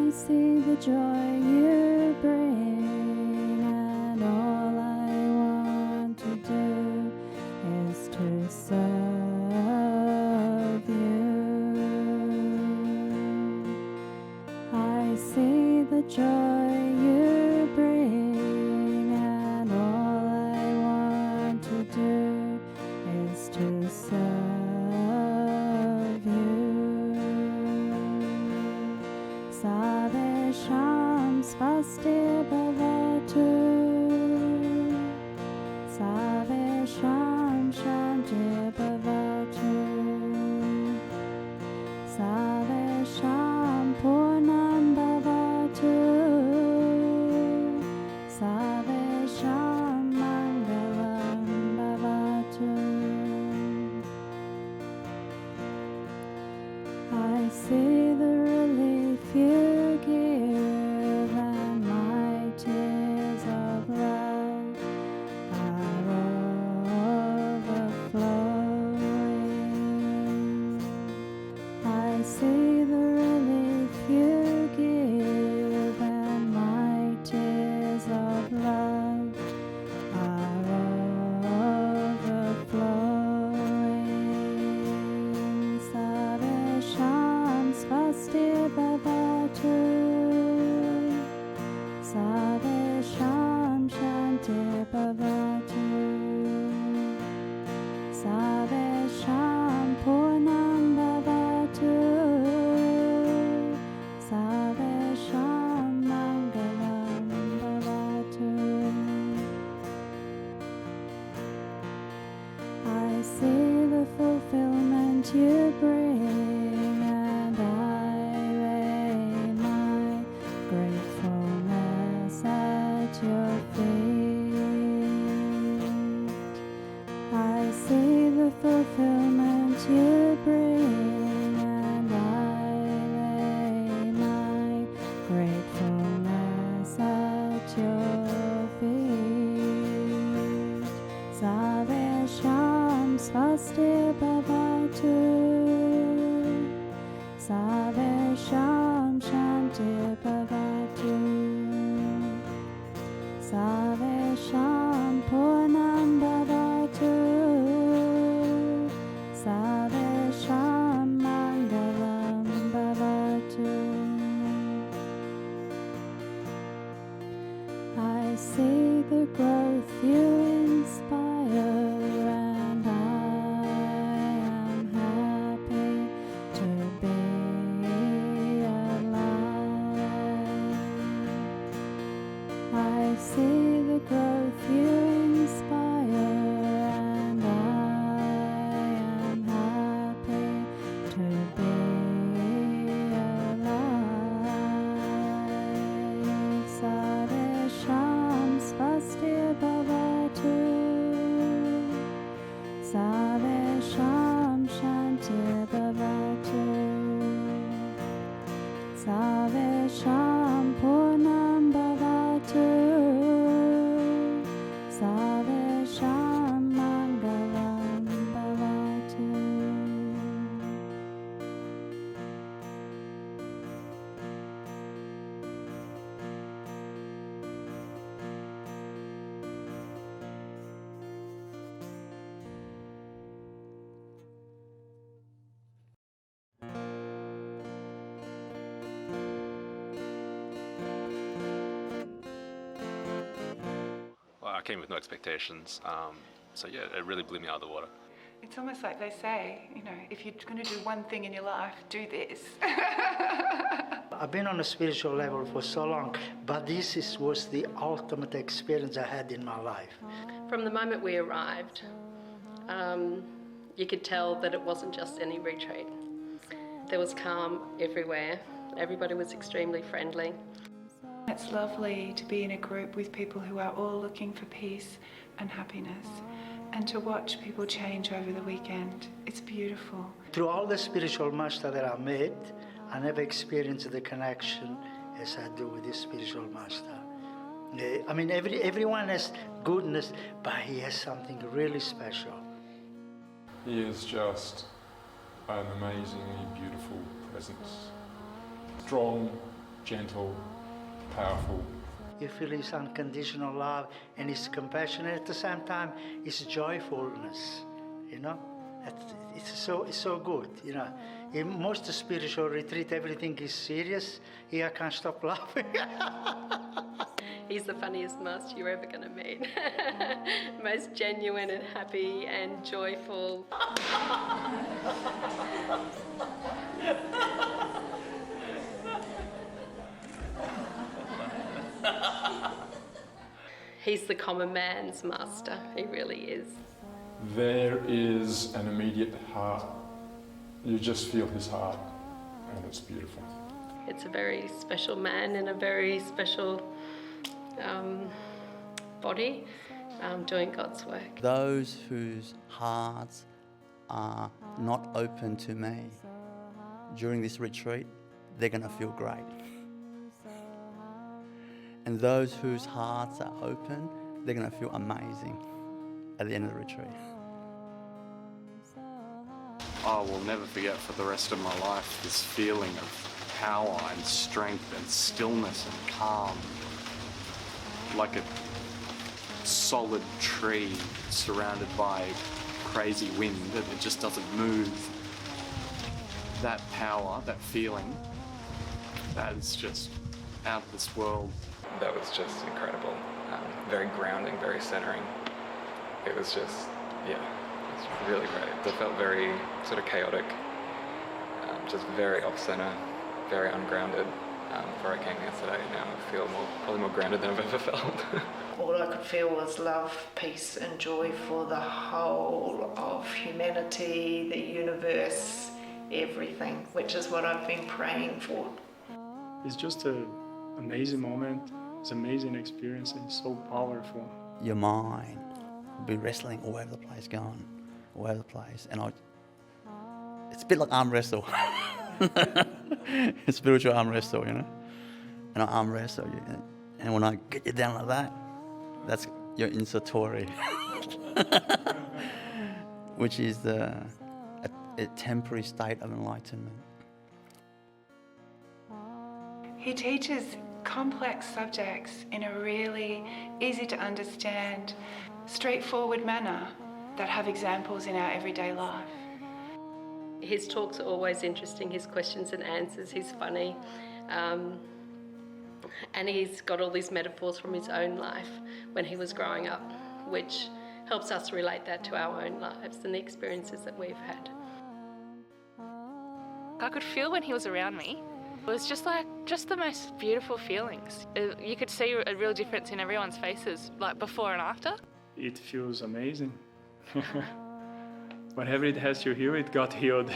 I see the joy you bring, and all I want to do is to serve you. I see the joy you bring, and all I want to do is to serve you. Savesham svasti bhavatu, Savesham shanti bhavatu, Savesham purnam bhavatu, Savesham mangalam bhavatu. I see the relief you give, and my tears of love are overflowing. I see the relief you give, and my tears of love are overflowing. Savesham svasti bhavatu, Savesham shanti bhavatu, Savesham purnam bhavatu, Savesham mangalam bhavatu. I see the fulfillment you bring, and I lay my gratefulness at your feet. I see the fulfillment you bring, and I lay my gratefulness at your feet. Savesham svasti bhavatu, Savesham shanti bhavatu, Savesham purnam bhavatu, Savesham mangalam bhavatu. I see the growth you inspire, and I am happy to be alive. I see the growth you inspire, and I am happy to be alive. Savesham svasti bhavatu, Savesham shanti bhavatu, Savesham purnam bhavatu, Savesham mangalam bhavatu. Well, I came with no expectations, so yeah, it really blew me out of the water. It's almost like they say, you know, if you're going to do one thing in your life, do this. I've been on a spiritual level for so long, but was the ultimate experience I had in my life. From the moment we arrived, you could tell that it wasn't just any retreat. There was calm everywhere. Everybody was extremely friendly. It's lovely to be in a group with people who are all looking for peace and happiness, and to watch people change over the weekend. It's beautiful. Through all the spiritual master that I met, I never experienced the connection as I do with this spiritual master. I mean, everyone has goodness, but he has something really special. He is just an amazingly beautiful presence. Strong, gentle, powerful. You feel his unconditional love and his compassion, and at the same time, his joyfulness. You know, it's so good. You know, in most spiritual retreat, everything is serious. Here, I can't stop laughing. He's the funniest master you're ever going to meet. Most genuine and happy and joyful. He's the common man's master. He really is. There is an immediate heart. You just feel his heart, and it's beautiful. It's a very special man in a very special body doing God's work. Those whose hearts are not open to me during this retreat, they're going to feel great. And those whose hearts are open, they're going to feel amazing at the end of the retreat. I will never forget for the rest of my life this feeling of power and strength and stillness and calm. Like a solid tree surrounded by crazy wind that it just doesn't move. That power, that feeling, that is just out of this world. That was just incredible. Very grounding, very centering. It was just, yeah, it was really great. It felt very sort of chaotic, just very off-center, very ungrounded. Before I came yesterday, now I feel probably more grounded than I've ever felt. All I could feel was love, peace and joy for the whole of humanity, the universe, everything, which is what I've been praying for. It's just an amazing moment. It's an amazing experience and it's so powerful. Your mind will be wrestling all over the place, going all over the place. And it's a bit like arm wrestle. It's spiritual arm wrestle, you know. And I arm wrestle you. And when I get you down like that, that's your insatori, which is a temporary state of enlightenment. He teaches complex subjects in a really easy to understand, straightforward manner that have examples in our everyday life. His talks are always interesting, his questions and answers, he's funny. And he's got all these metaphors from his own life when he was growing up, which helps us relate that to our own lives and the experiences that we've had. I could feel when he was around me. It was just the most beautiful feelings. You could see a real difference in everyone's faces, like before and after. It feels amazing. Whenever it has to heal, it got healed.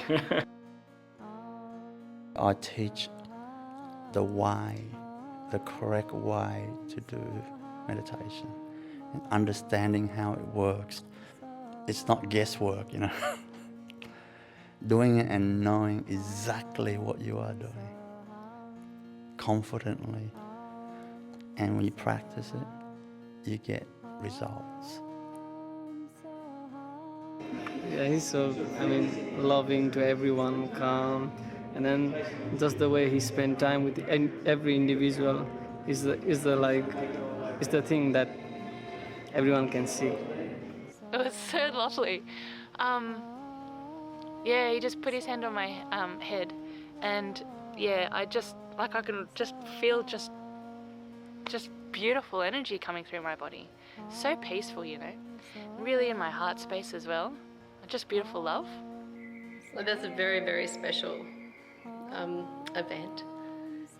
I teach the way, the correct way to do meditation and understanding how it works. It's not guesswork, you know. Doing it and knowing exactly what you are doing confidently, and when you practice it, you get results. Yeah, he's so, loving to everyone, calm, and then just the way he spent time with every individual is the thing that everyone can see. It was so lovely. He just put his hand on my head, and I can just feel just beautiful energy coming through my body. So peaceful, you know. Really in my heart space as well. Just beautiful love. Well, that's a very, very special event,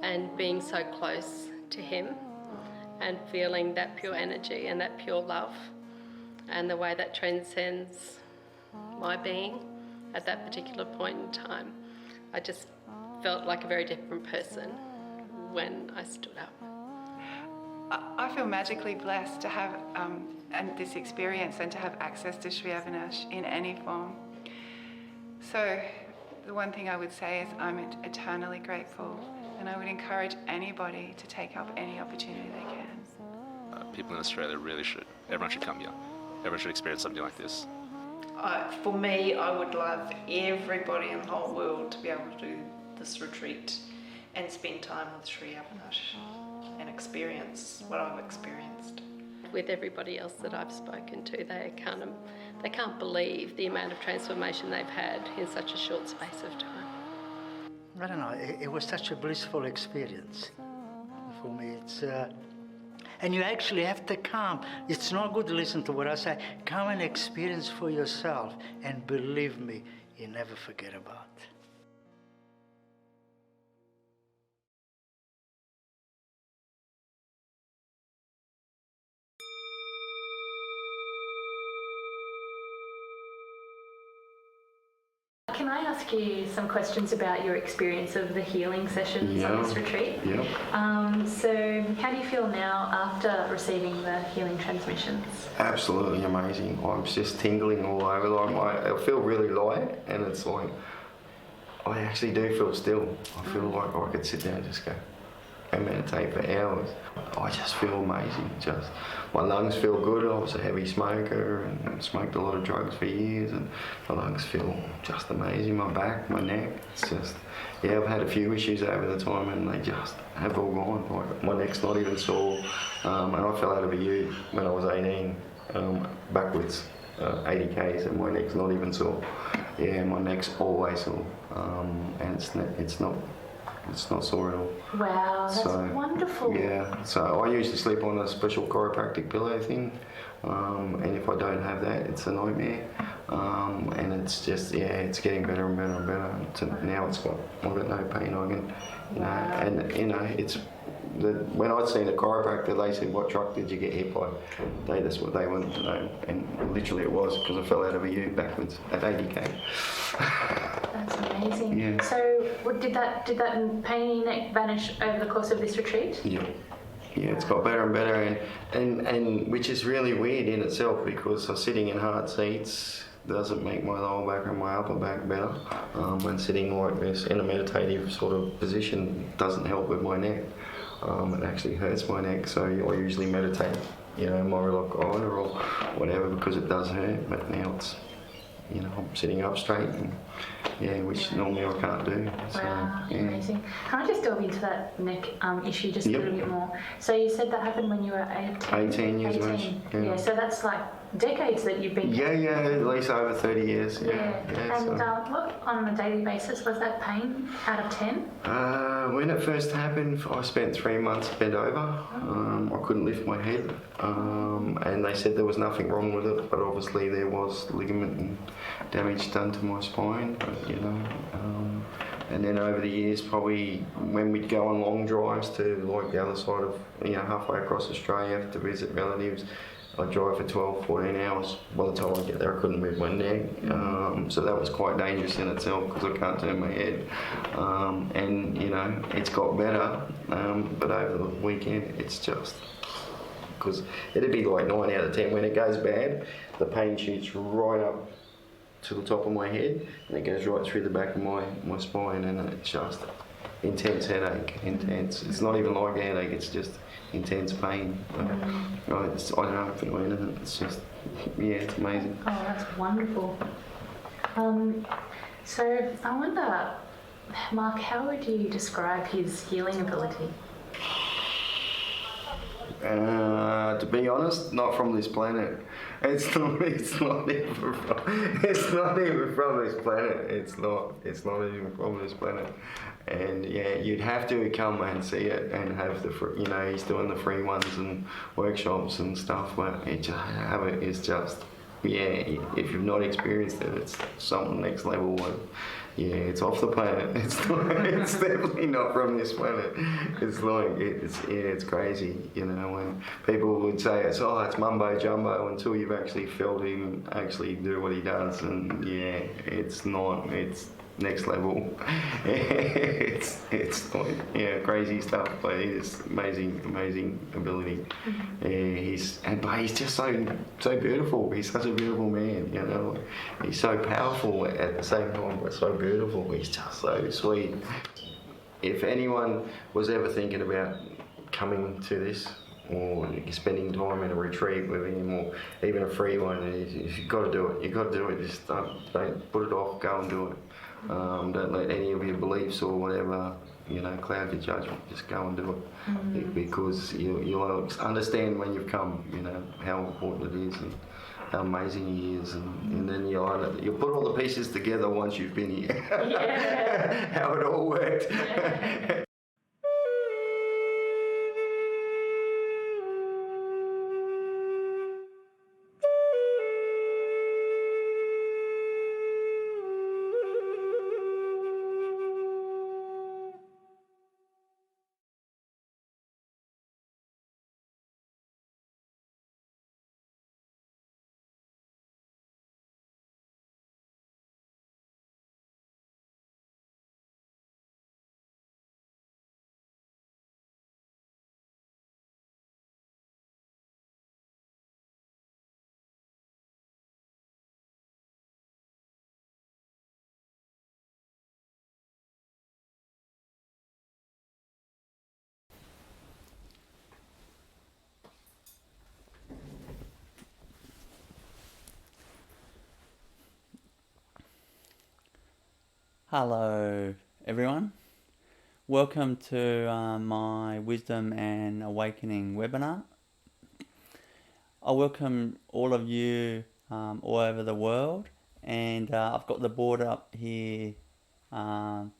and being so close to him and feeling that pure energy and that pure love and the way that transcends my being at that particular point in time. I just felt like a very different person when I stood up. I feel magically blessed to have this experience and to have access to Sri Avinash in any form. So the one thing I would say is I'm eternally grateful, and I would encourage anybody to take up any opportunity they can. People in Australia everyone should come here. Everyone should experience something like this. For me, I would love everybody in the whole world to be able to do this retreat and spend time with Sri Avinash and experience what I've experienced. With everybody else that I've spoken to, they can't believe the amount of transformation they've had in such a short space of time. I don't know, it was such a blissful experience for me. And you actually have to come. It's not good to listen to what I say. Come and experience for yourself, and believe me, you never forget about it. Can I ask you some questions about your experience of the healing sessions on this retreat? Yeah. So how do you feel now after receiving the healing transmissions? Absolutely amazing. I'm just tingling all over. Like I feel really light, and it's like I actually do feel still. I feel like I could sit there and just go and meditate for hours. I just feel amazing. Just my lungs feel good. I was a heavy smoker and smoked a lot of drugs for years, and my lungs feel just amazing. My back, my neck, it's just, yeah, I've had a few issues over the time, and they just have all gone. Like my neck's not even sore, and I fell out of a ute when I was 18, backwards 80 k's, and my neck's not even sore. Yeah, my neck's always sore, and it's not sore at all. Wow, that's wonderful. Yeah, so I usually sleep on a special chiropractic pillow thing, and if I don't have that, it's a nightmare. And it's just, yeah, it's getting better and better and better. Now I've got no pain. I can, it's. When I'd seen a chiropractor, they said, "What truck did you get hit by?" That's what they wanted to know, and literally it was because I fell out of a ute backwards at 80 k. That's amazing. Yeah. So, did that pain in your neck vanish over the course of this retreat? Yeah. Yeah, it's got better and better, and which is really weird in itself, because sitting in hard seats doesn't make my lower back and my upper back better. When sitting like this in a meditative sort of position doesn't help with my neck. It actually hurts my neck, so I usually meditate, more like or whatever, because it does hurt. But now it's, I'm sitting up straight, and, which normally I can't do. So, wow, yeah. amazing. Can I just delve into that neck issue just a little bit more? So you said that happened when you were 18 years of age. Yeah, so that's like decades that you've been... Yeah, at least over 30 years. Yeah. And what, on a daily basis, was that pain out of 10? When it first happened, I spent 3 months bent over. I couldn't lift my head, and they said there was nothing wrong with it, but obviously there was ligament and damage done to my spine. But, and then over the years, probably when we'd go on long drives to like the other side of, halfway across Australia to visit relatives, I'd drive for 12, 14 hours. By the time I get there, I couldn't move my neck. So that was quite dangerous in itself, because I can't turn my head. And, it's got better. But over the weekend, it's just, because it'd be like 9 out of 10. When it goes bad, the pain shoots right up to the top of my head, and it goes right through the back of my spine, and it's just intense headache, intense. It's not even like a headache, it's just intense pain. I don't know if it's just, it's amazing. Oh, that's wonderful. So I wonder, Mark, how would you describe his healing ability? To be honest, not from this planet. It's not even from this planet. It's not even from this planet. And yeah, you'd have to come and see it and have he's doing the free ones and workshops and stuff. But it's just, if you've not experienced it, it's something next level. Yeah, it's off the planet. It's definitely not from this planet. It's like, it's crazy, when people would say it's mumbo jumbo until you've actually felt him actually do what he does, and it's not, it's next level. It's like, crazy stuff, but it's amazing ability. But he's just so beautiful. He's such a beautiful man, He's so powerful at the same time, but so beautiful. He's just so sweet. If anyone was ever thinking about coming to this, or spending time in a retreat with him, or even a free one, you've got to do it. You've got to do it. Just don't put it off. Go and do it. Don't let any of your beliefs or whatever, cloud your judgment. Just go and do it, because you'll understand when you've come, how important it is and how amazing he is, and then you'll put all the pieces together once you've been here. Yeah. How it all worked. Yeah. Hello everyone, welcome to my Wisdom and Awakening webinar. I welcome all of you all over the world, and I've got the board up here to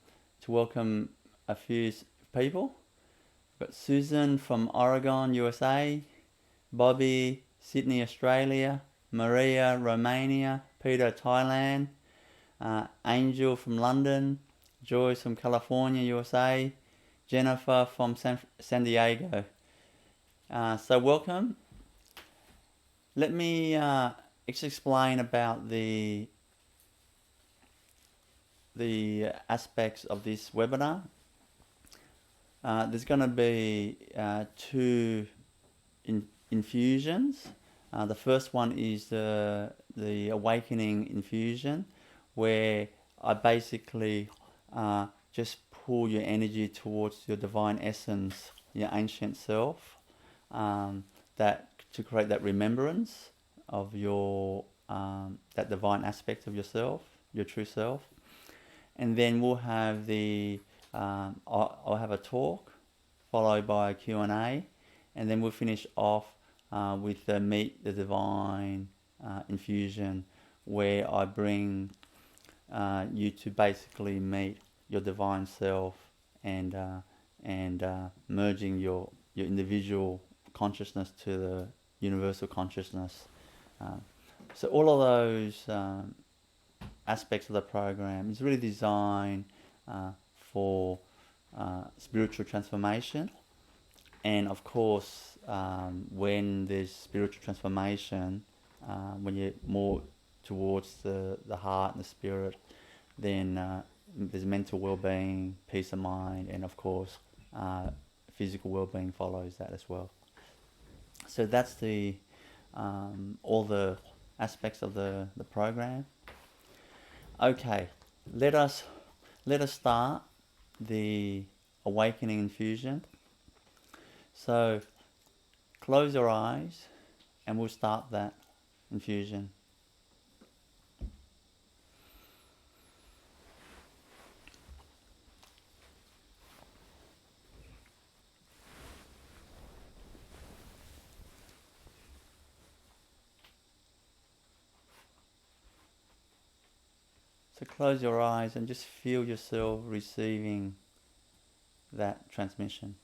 welcome a few people. We've got Susan from Oregon, USA, Bobby, Sydney, Australia, Maria, Romania, Peter, Thailand, Angel from London, Joyce from California, USA, Jennifer from San Diego. So welcome. Let me explain about the aspects of this webinar. There's going to be two infusions. The first one is the awakening infusion, where I basically just pull your energy towards your divine essence, your ancient self, that to create that remembrance of your that divine aspect of yourself, your true self. And then we'll have I'll have a talk followed by a Q&A, and then we'll finish off with the Meet the Divine infusion, where I bring you to basically meet your divine self and merging your individual consciousness to the universal consciousness. So all of those aspects of the program is really designed for spiritual transformation. And of course, when there's spiritual transformation, when you're more towards the heart and the spirit, then there's mental well-being, peace of mind, and of course physical well-being follows that as well. So that's all the aspects of the program. Okay, let us start the awakening infusion. So close your eyes and we'll start that infusion. So close your eyes and just feel yourself receiving that transmission.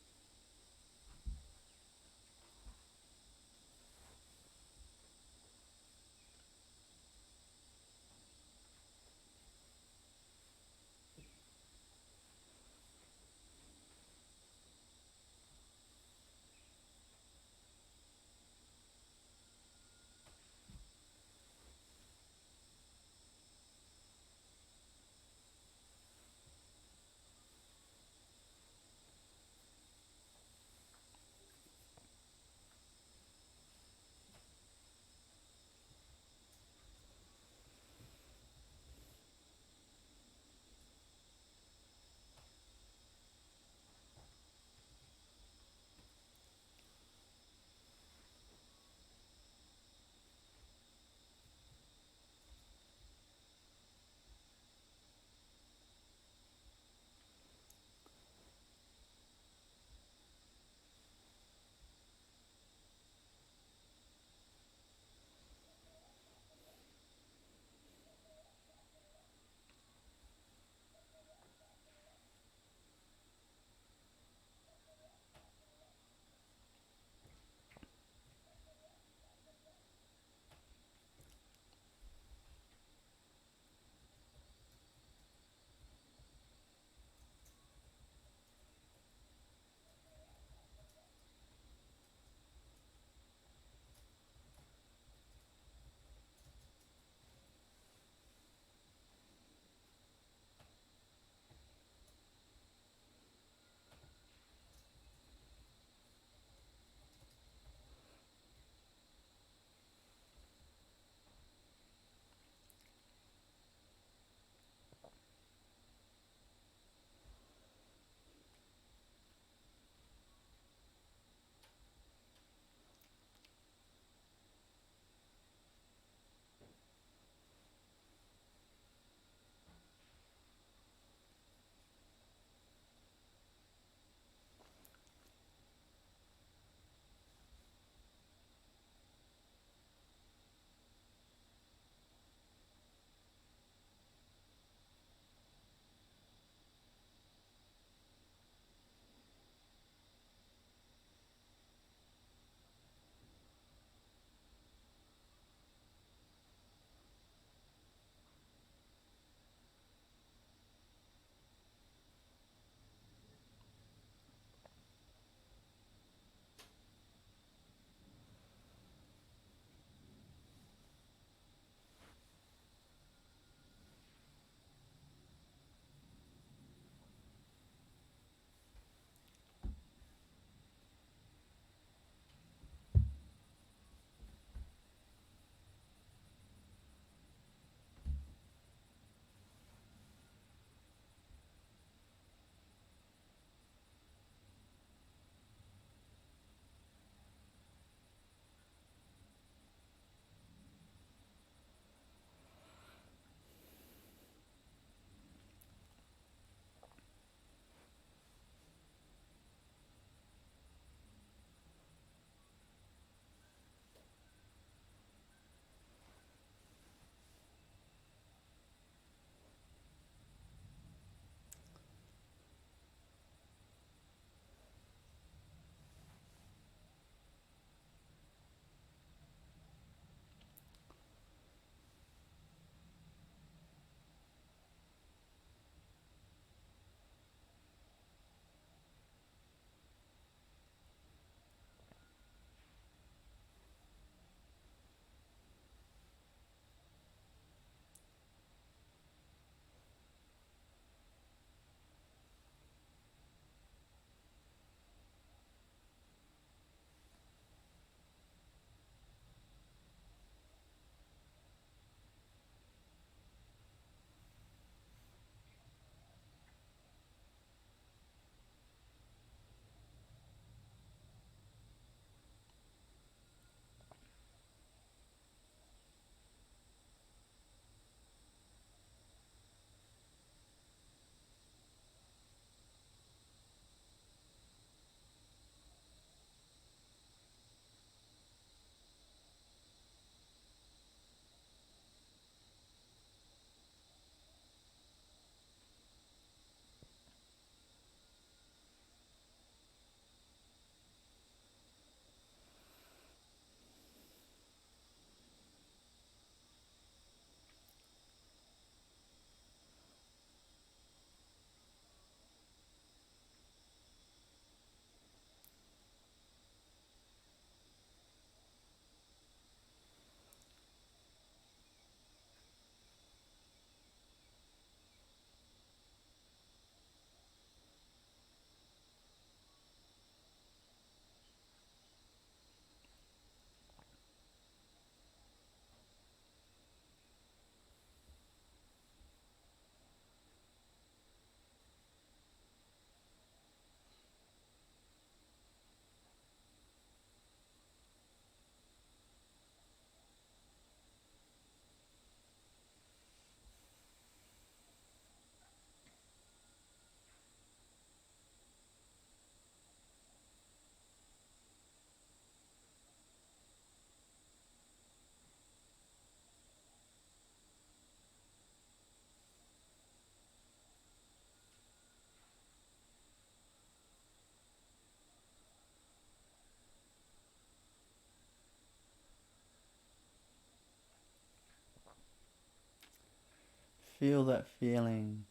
feel that feeling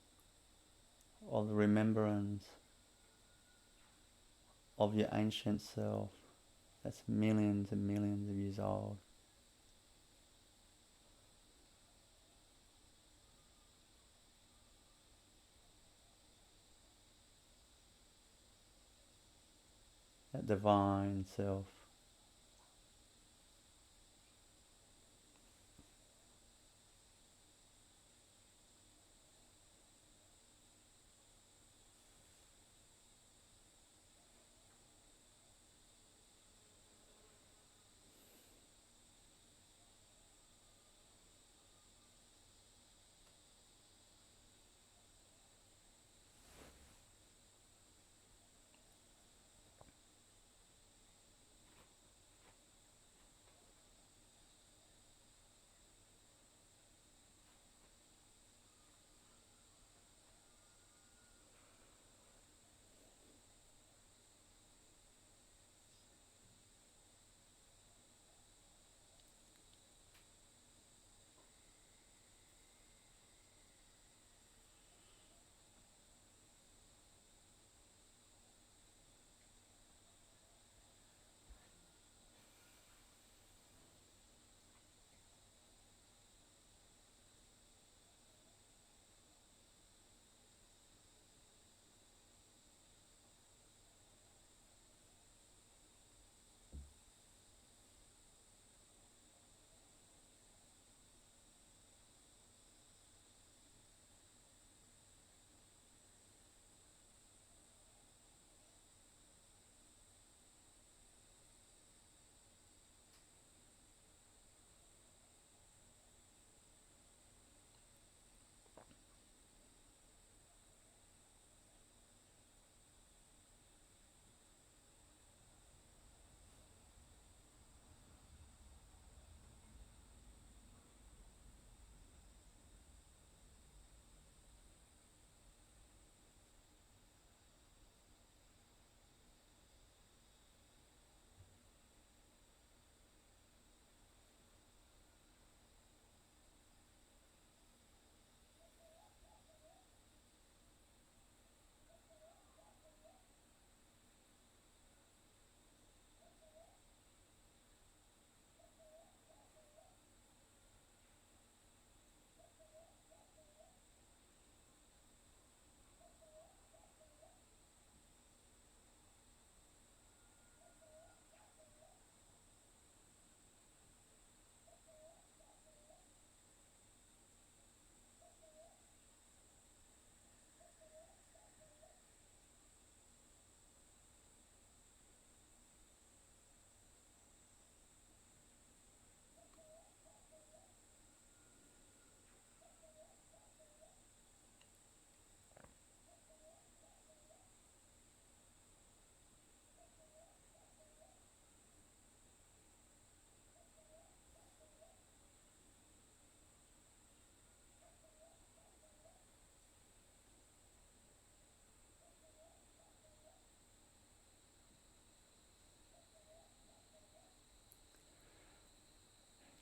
of the remembrance of your ancient self that's millions and millions of years old. That divine self.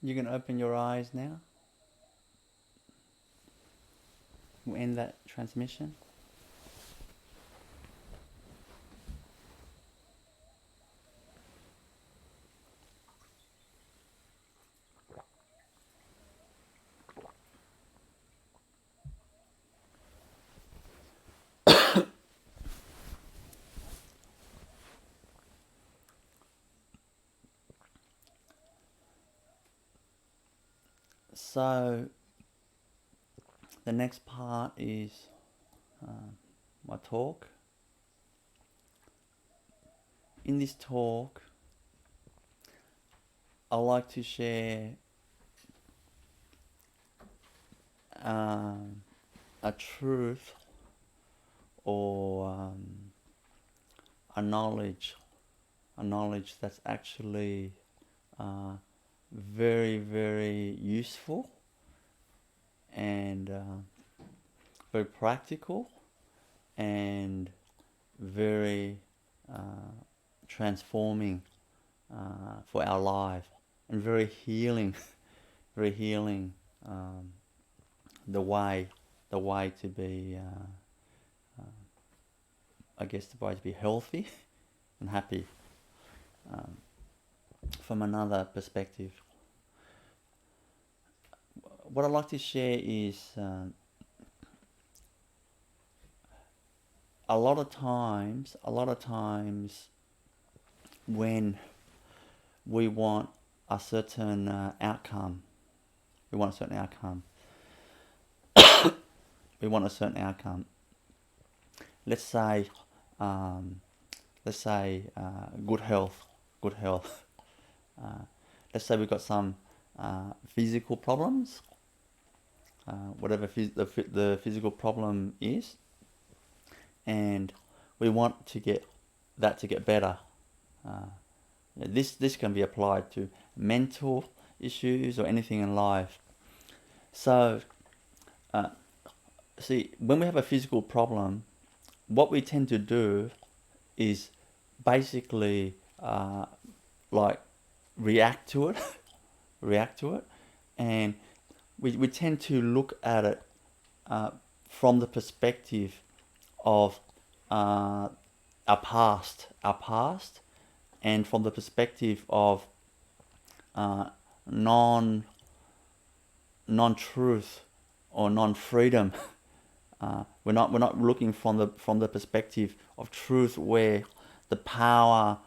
You can open your eyes now. We'll end that transmission. So the next part is my talk. In this talk, I like to share a truth or a knowledge that's actually very, very useful and very practical and very transforming for our life and very healing, very healing the way to be, I guess the way to be healthy and happy from another perspective. What I'd like to share is a lot of times when we want a certain outcome, we want a certain outcome. Let's say good health. Let's say we've got some physical problems, whatever the physical problem is, and we want to get that to get better. This can be applied to mental issues or anything in life. So, see, when we have a physical problem, what we tend to do is basically like react to it, and we tend to look at it from the perspective of our past, and from the perspective of non-truth or non-freedom. We're not looking from the perspective of truth, where the power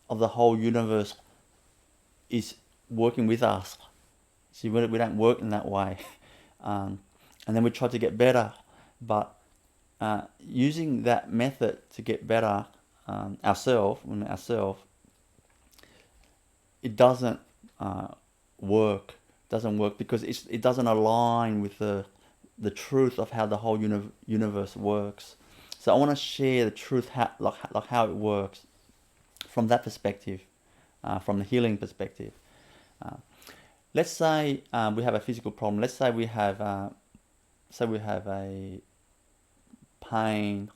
of the whole universe is working with us. See, we don't work in that way, and then we try to get better, but using that method to get better ourselves, it doesn't work. Because it doesn't align with the truth of how the whole universe works. So I want to share the truth, like how it works from that perspective, from the healing perspective. Let's say we have a physical problem. Let's say we have a pain.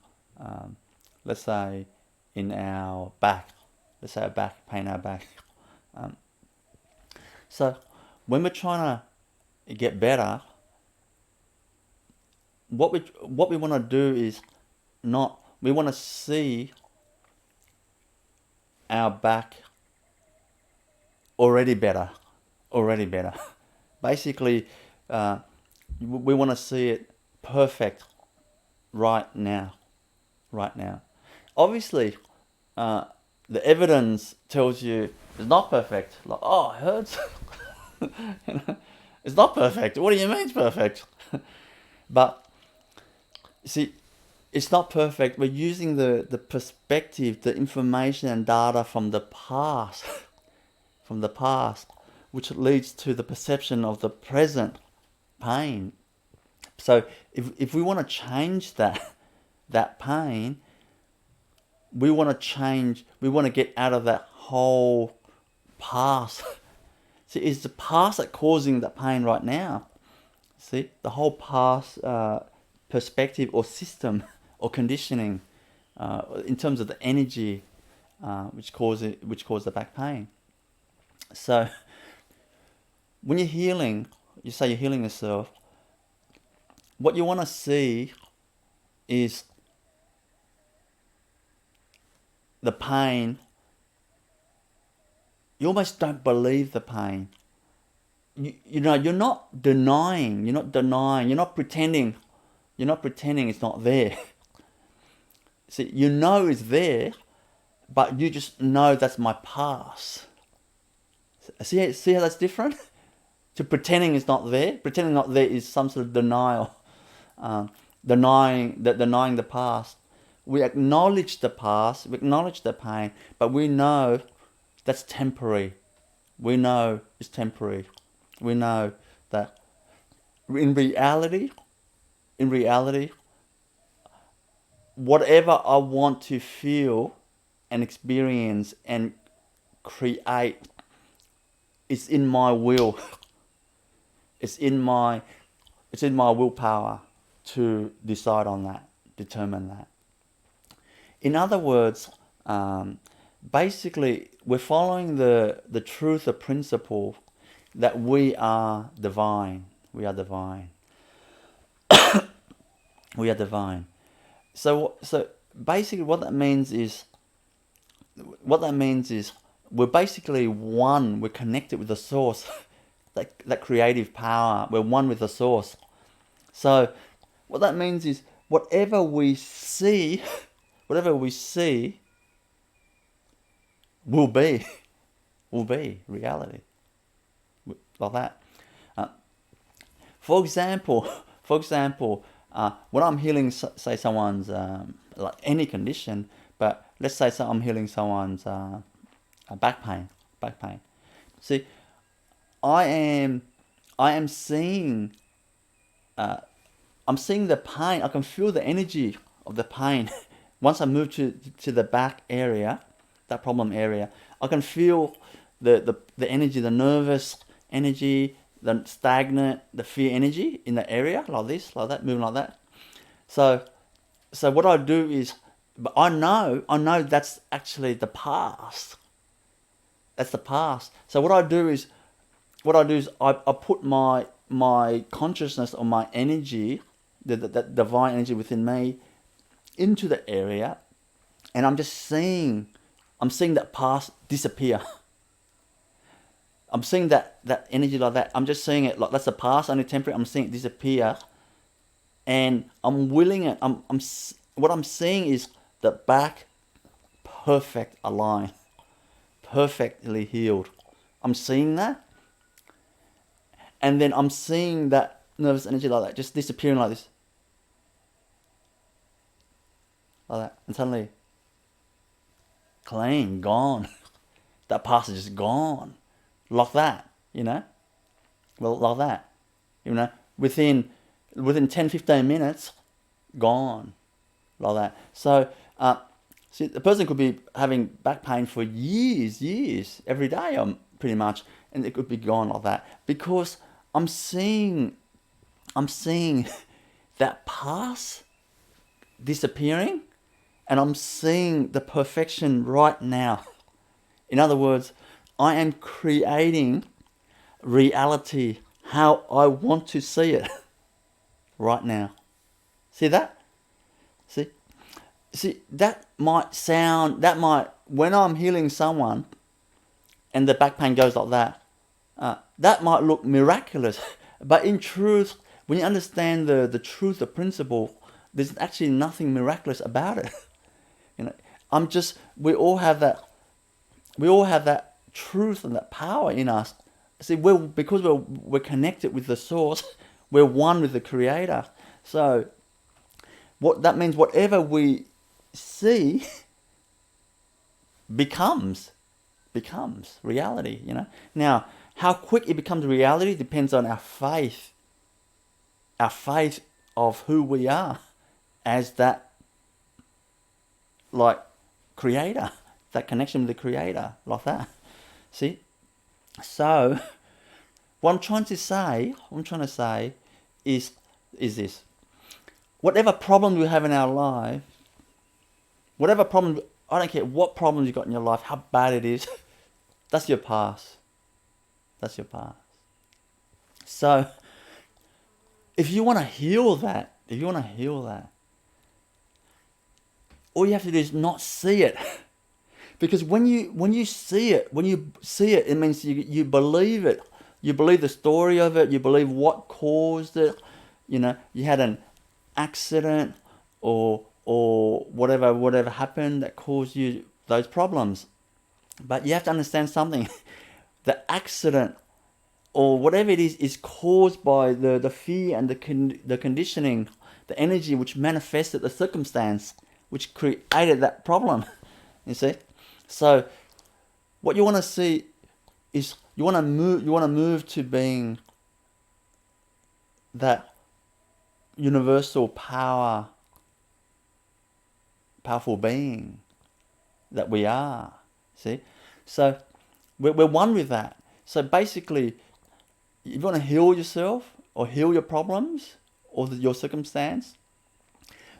Let's say in our back. Let's say a pain in our back. So when we're trying to get better, what we want to do is we want to see our back already better. Basically, we want to see it perfect right now. Obviously, the evidence tells you it's not perfect. Like, oh, it hurts. It's not perfect. What do you mean it's perfect? But see, it's not perfect. We're using the perspective, the information and data from the past, which leads to the perception of the present pain. So if we want to change that pain, we want to get out of that whole past. See, it's the past that's causing the pain right now. See, the whole past perspective or system or conditioning in terms of the energy which cause the back pain. So when you're healing, you say you're healing yourself, what you want to see is the pain. You almost don't believe the pain. You know, you're not denying, you're not pretending it's not there. See, you know it's there, but you just know that's my past. See how that's different? To pretending it's not there. Pretending not there is some sort of denial. Denying the past. We acknowledge the past, we acknowledge the pain, but we know that's temporary. We know it's temporary. We know that in reality, whatever I want to feel and experience and create, it's in my will. It's in my willpower to decide on that, determine that. In other words, basically, we're following the truth, the principle that we are divine. We are divine. We are divine. So basically what that means is we're basically one. We're connected with the source, that creative power. We're one with the source. So what that means is whatever we see will be reality. Like that. For example, when I'm healing, say someone's like any condition, but let's say I'm healing someone's back pain. See, I am seeing. I'm seeing the pain. I can feel the energy of the pain. Once I move to the back area, that problem area, I can feel the energy, the nervous energy, the stagnant, the fear energy in the area, like this, like that, moving like that. So what I do is, but I know that's actually the past. That's the past. So what I do is I put my consciousness or my energy, that divine energy within me, into the area, and I'm seeing that past disappear. I'm seeing that energy like that. I'm just seeing it like that's the past, only temporary. I'm seeing it disappear, and I'm willing it. What I'm seeing is the back perfect aligned, perfectly healed. I'm seeing that, and then I'm seeing that nervous energy like that just disappearing like this, like that, and suddenly clean, gone. That past is just gone. Like that, well, like that, within 10-15 minutes, gone, like that. So see, the person could be having back pain for years, every day, pretty much, and it could be gone like that, because I'm seeing that past disappearing, and I'm seeing the perfection right now. In other words, I am creating reality how I want to see it right now. See that? See, that might, when I'm healing someone and the back pain goes like that, that might look miraculous. But in truth, when you understand the truth, the principle, there's actually nothing miraculous about it. We all have that truth and that power in us. See, because we're connected with the source, we're one with the Creator. So what that means, whatever we see becomes reality. Now, how quick it becomes reality depends on our faith of who we are as that, like, Creator, that connection with the Creator, like that. See? So, what I'm trying to say is this. Whatever problem we have in our life, I don't care what problems you've got in your life, how bad it is, that's your past. That's your past. So, if you want to heal that, all you have to do is not see it. Because when you see it, it means you believe it. You believe the story of it. You believe what caused it. You had an accident or whatever happened that caused you those problems. But you have to understand something. The accident or whatever it is caused by the fear and the conditioning, the energy which manifested the circumstance, which created that problem. You see? So what you want to see is you want to move to being that universal powerful being that we are. See? So we're one with that. So basically, if you want to heal yourself or heal your problems or your circumstance,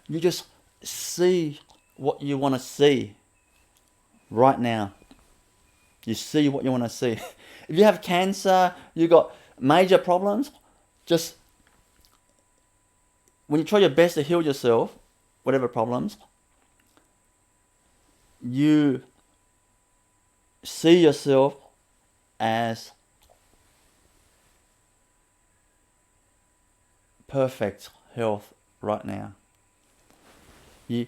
you just see what you want to see right now. You see what you want to see. If you have cancer, you got major problems, just when you try your best to heal yourself, whatever problems, you see yourself as perfect health right now. You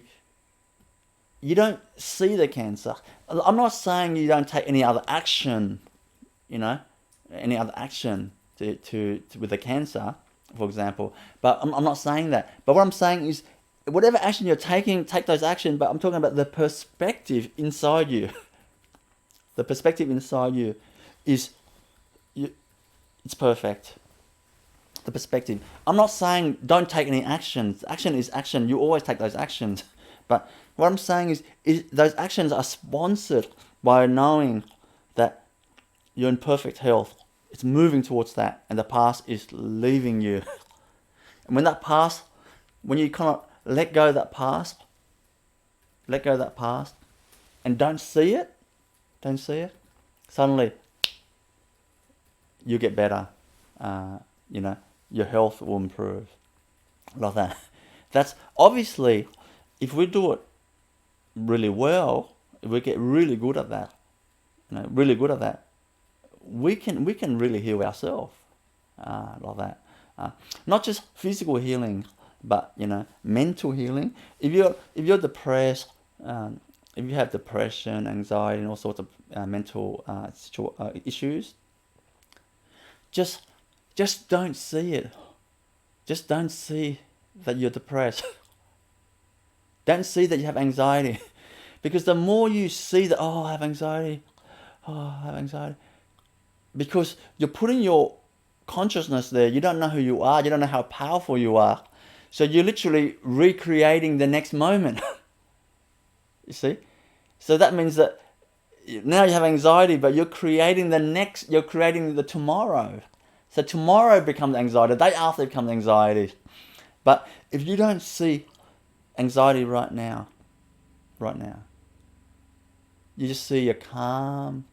don't see the cancer. I'm not saying you don't take any other action, any other action to with the cancer, for example. But I'm not saying that. But what I'm saying is, whatever action you're taking, take those actions. But I'm talking about the perspective inside you. The perspective inside you it's perfect. The perspective. I'm not saying don't take any actions. Action is action. You always take those actions. But what I'm saying is those actions are sponsored by knowing that you're in perfect health. It's moving towards that, and the past is leaving you. And when you kind of let go of that past, and don't see it, suddenly you get better. Your health will improve. Like that. That's obviously, if we do it really well, if we get really good at that, we can really heal ourselves, like that. Not just physical healing, but mental healing. If you're depressed, if you have depression, anxiety, and all sorts of mental issues, just don't see it. Just don't see that you're depressed. Don't see that you have anxiety. Because the more you see that, I have anxiety, because you're putting your consciousness there. You don't know who you are. You don't know how powerful you are. So you're literally recreating the next moment. You see? So that means that now you have anxiety, but you're creating the tomorrow. So tomorrow becomes anxiety. The day after becomes anxiety. But if you don't see anxiety right now, you just see you're calm,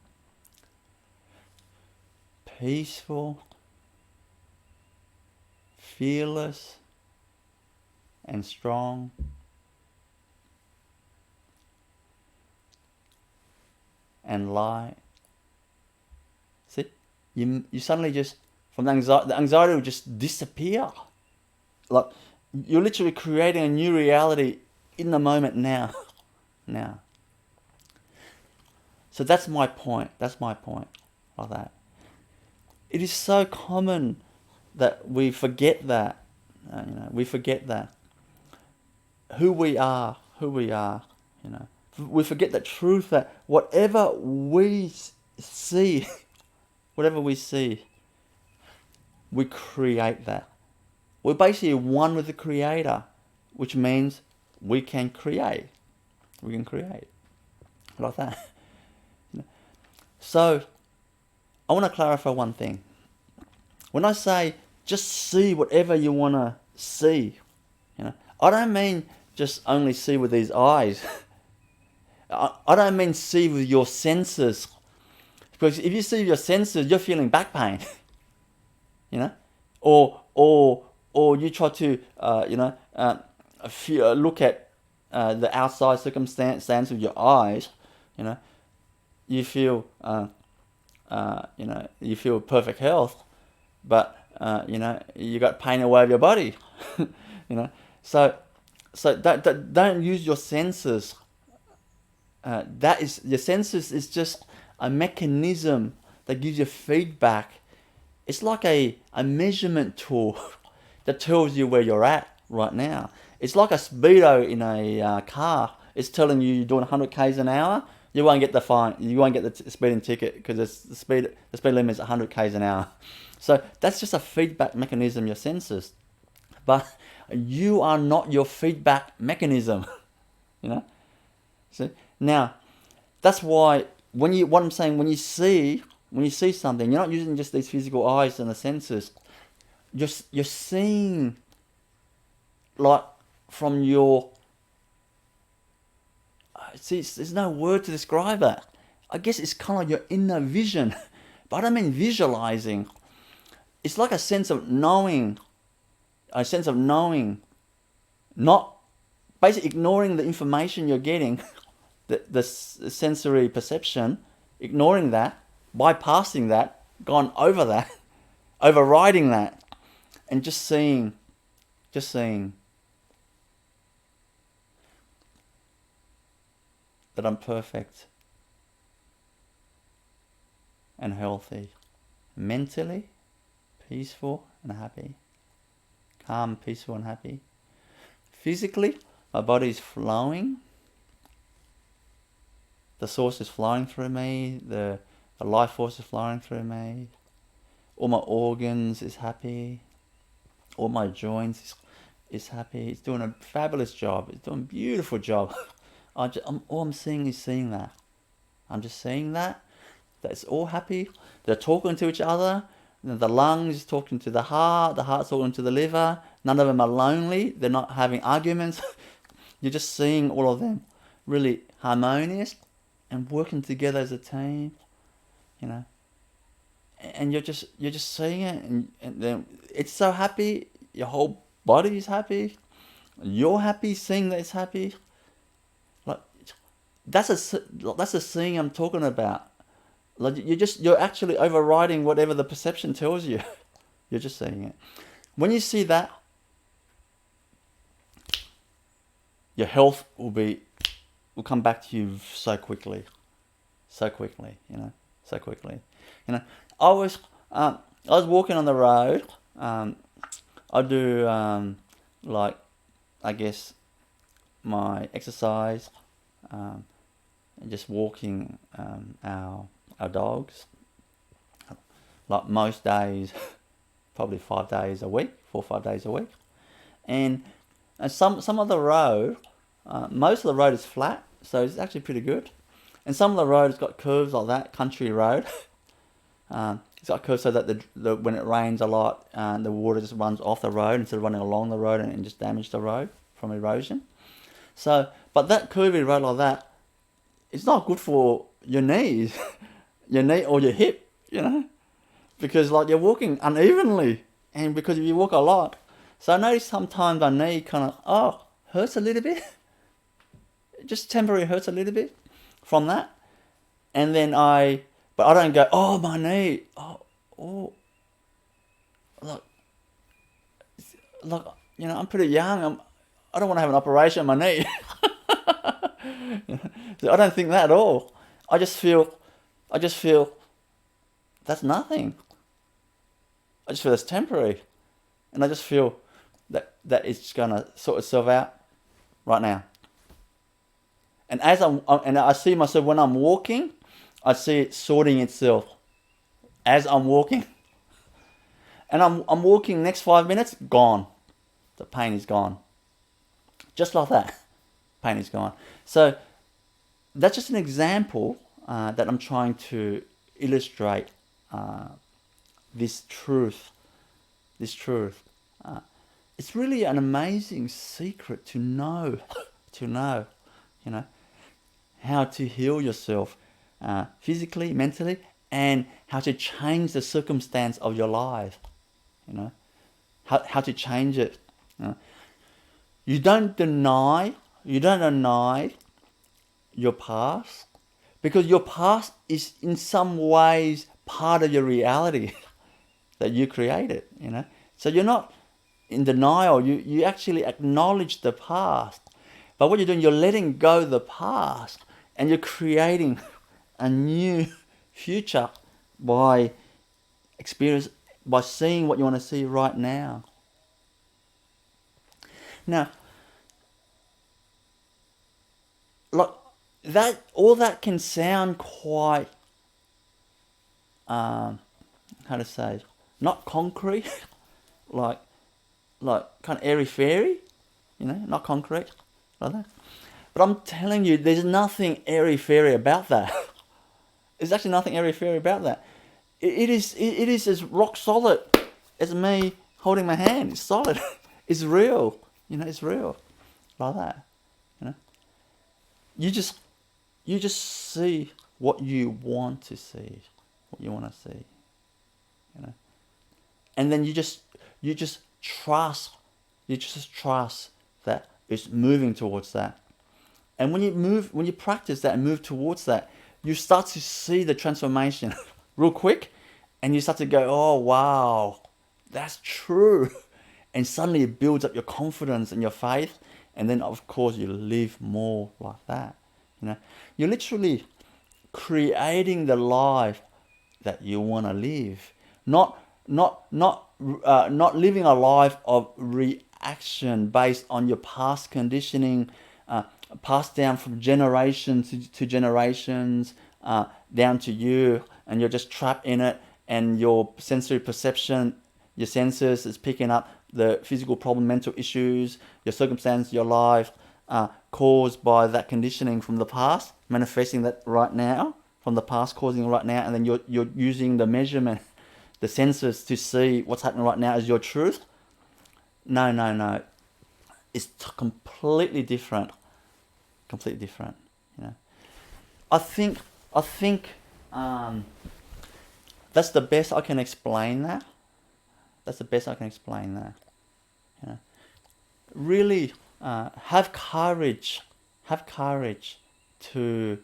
peaceful, fearless, and strong. And light. See? You suddenly just, from the anxiety will just disappear. Like, you're literally creating a new reality in the moment now. So that's my point. Like that. It is so common that we forget that. We forget that. Who we are. We forget the truth that whatever we see, we create that. We're basically one with the Creator, which means we can create. Like that. So, I want to clarify one thing. When I say just see whatever you want to see, I don't mean just only see with these eyes. I don't mean see with your senses. Because if you see with your senses, you're feeling back pain. Or you try to look at the outside circumstance with your eyes, you feel you feel perfect health, but you got pain all over your body. So don't use your senses. Your senses is just a mechanism that gives you feedback. It's like a measurement tool that tells you where you're at right now. It's like a speedo in a car. It's telling you you're doing 100 k's an hour. You won't get the fine. You won't get the speeding ticket because the speed limit is 100 k's an hour. So that's just a feedback mechanism, your senses. But you are not your feedback mechanism. See? Now, that's why when you see something, you're not using just these physical eyes and the senses. You're seeing like from your. See, there's no word to describe that. I guess it's kind of like your inner vision, but I don't mean visualizing. it's like a sense of knowing, not basically ignoring the information you're getting, the sensory perception, ignoring that, bypassing that, gone over that, overriding that, and just seeing that I'm perfect and healthy, mentally peaceful and happy, calm, peaceful and happy. Physically, my body is flowing. The source is flowing through me. The life force is flowing through me. All my organs is happy. All my joints is happy. It's doing a fabulous job. It's doing a beautiful job. All I'm seeing is seeing that. I'm just seeing that. That's all happy. They're talking to each other. The lungs talking to the heart's talking to the liver. None of them are lonely. They're not having arguments. You're just seeing all of them really harmonious and working together as a team, you know. And you're just seeing it, and then it's so happy. Your whole body is happy. You're happy seeing that it's happy. Like that's a seeing I'm talking about. Like you're actually overriding whatever the perception tells you. You're just seeing it. When you see that, your health will come back to you so quickly, you know, so quickly. You know, I was walking on the road. I do like, I guess, my exercise, and just walking our dogs. Like most days, probably 5 days a week, 4 or 5 days a week, and some of the road, most of the road is flat, so it's actually pretty good, and some of the road has got curves like that, country road. It's got curves so that when it rains a lot, the water just runs off the road instead of running along the road and just damage the road from erosion. So, but that curvy road like that, it's not good for your knees, your knee or your hip, you know, because like you're walking unevenly, and because if you walk a lot, so I notice sometimes my knee kind of hurts a little bit, just temporarily hurts a little bit from that, and then but I don't go, oh my knee, look, you know, I'm pretty young, I don't want to have an operation on my knee. So I don't think that at all. I just feel that's nothing. I just feel it's temporary, and I just feel that it's gonna sort itself out right now. And and I see myself when I'm walking, I see it sorting itself as I'm walking. And I'm walking, next 5 minutes, gone. The pain is gone. Just like that, pain is gone. So that's just an example that I'm trying to illustrate this truth. It's really an amazing secret to know, you know, how to heal yourself physically, mentally, and how to change the circumstance of your life, you know, how to change it. You know? You don't deny your past, because your past is in some ways part of your reality that you created, you know. So you're not in denial, you actually acknowledge the past. But what you're doing, you're letting go the past, and you're creating a new future by seeing what you want to see right now. Now, look, all that can sound quite, how to say, not concrete, like kind of airy-fairy, you know, not concrete, like that. But I'm telling you, there's nothing airy-fairy about that. There's actually nothing airy-fairy about that. It is as rock solid as me holding my hand. It's solid. It's real. You know, it's real. Like that. You know. You just see what you want to see. What you want to see. You know. and then you just trust that it's moving towards that. And when you practice that and move towards that, you start to see the transformation real quick, and you start to go, oh wow, that's true. And suddenly it builds up your confidence and your faith, and then of course you live more like that. You're literally creating the life that you want to live, not living a life of reaction based on your past conditioning, passed down from generation to generations, down to you, and you're just trapped in it, and your sensory perception, your senses is picking up the physical problem, mental issues, your circumstance, your life, caused by that conditioning from the past, manifesting that right now, from the past causing right now, and then you're using the measurement, the senses to see what's happening right now as your truth. No. It's completely different. Completely different. I think that's the best I can explain that. Really have courage to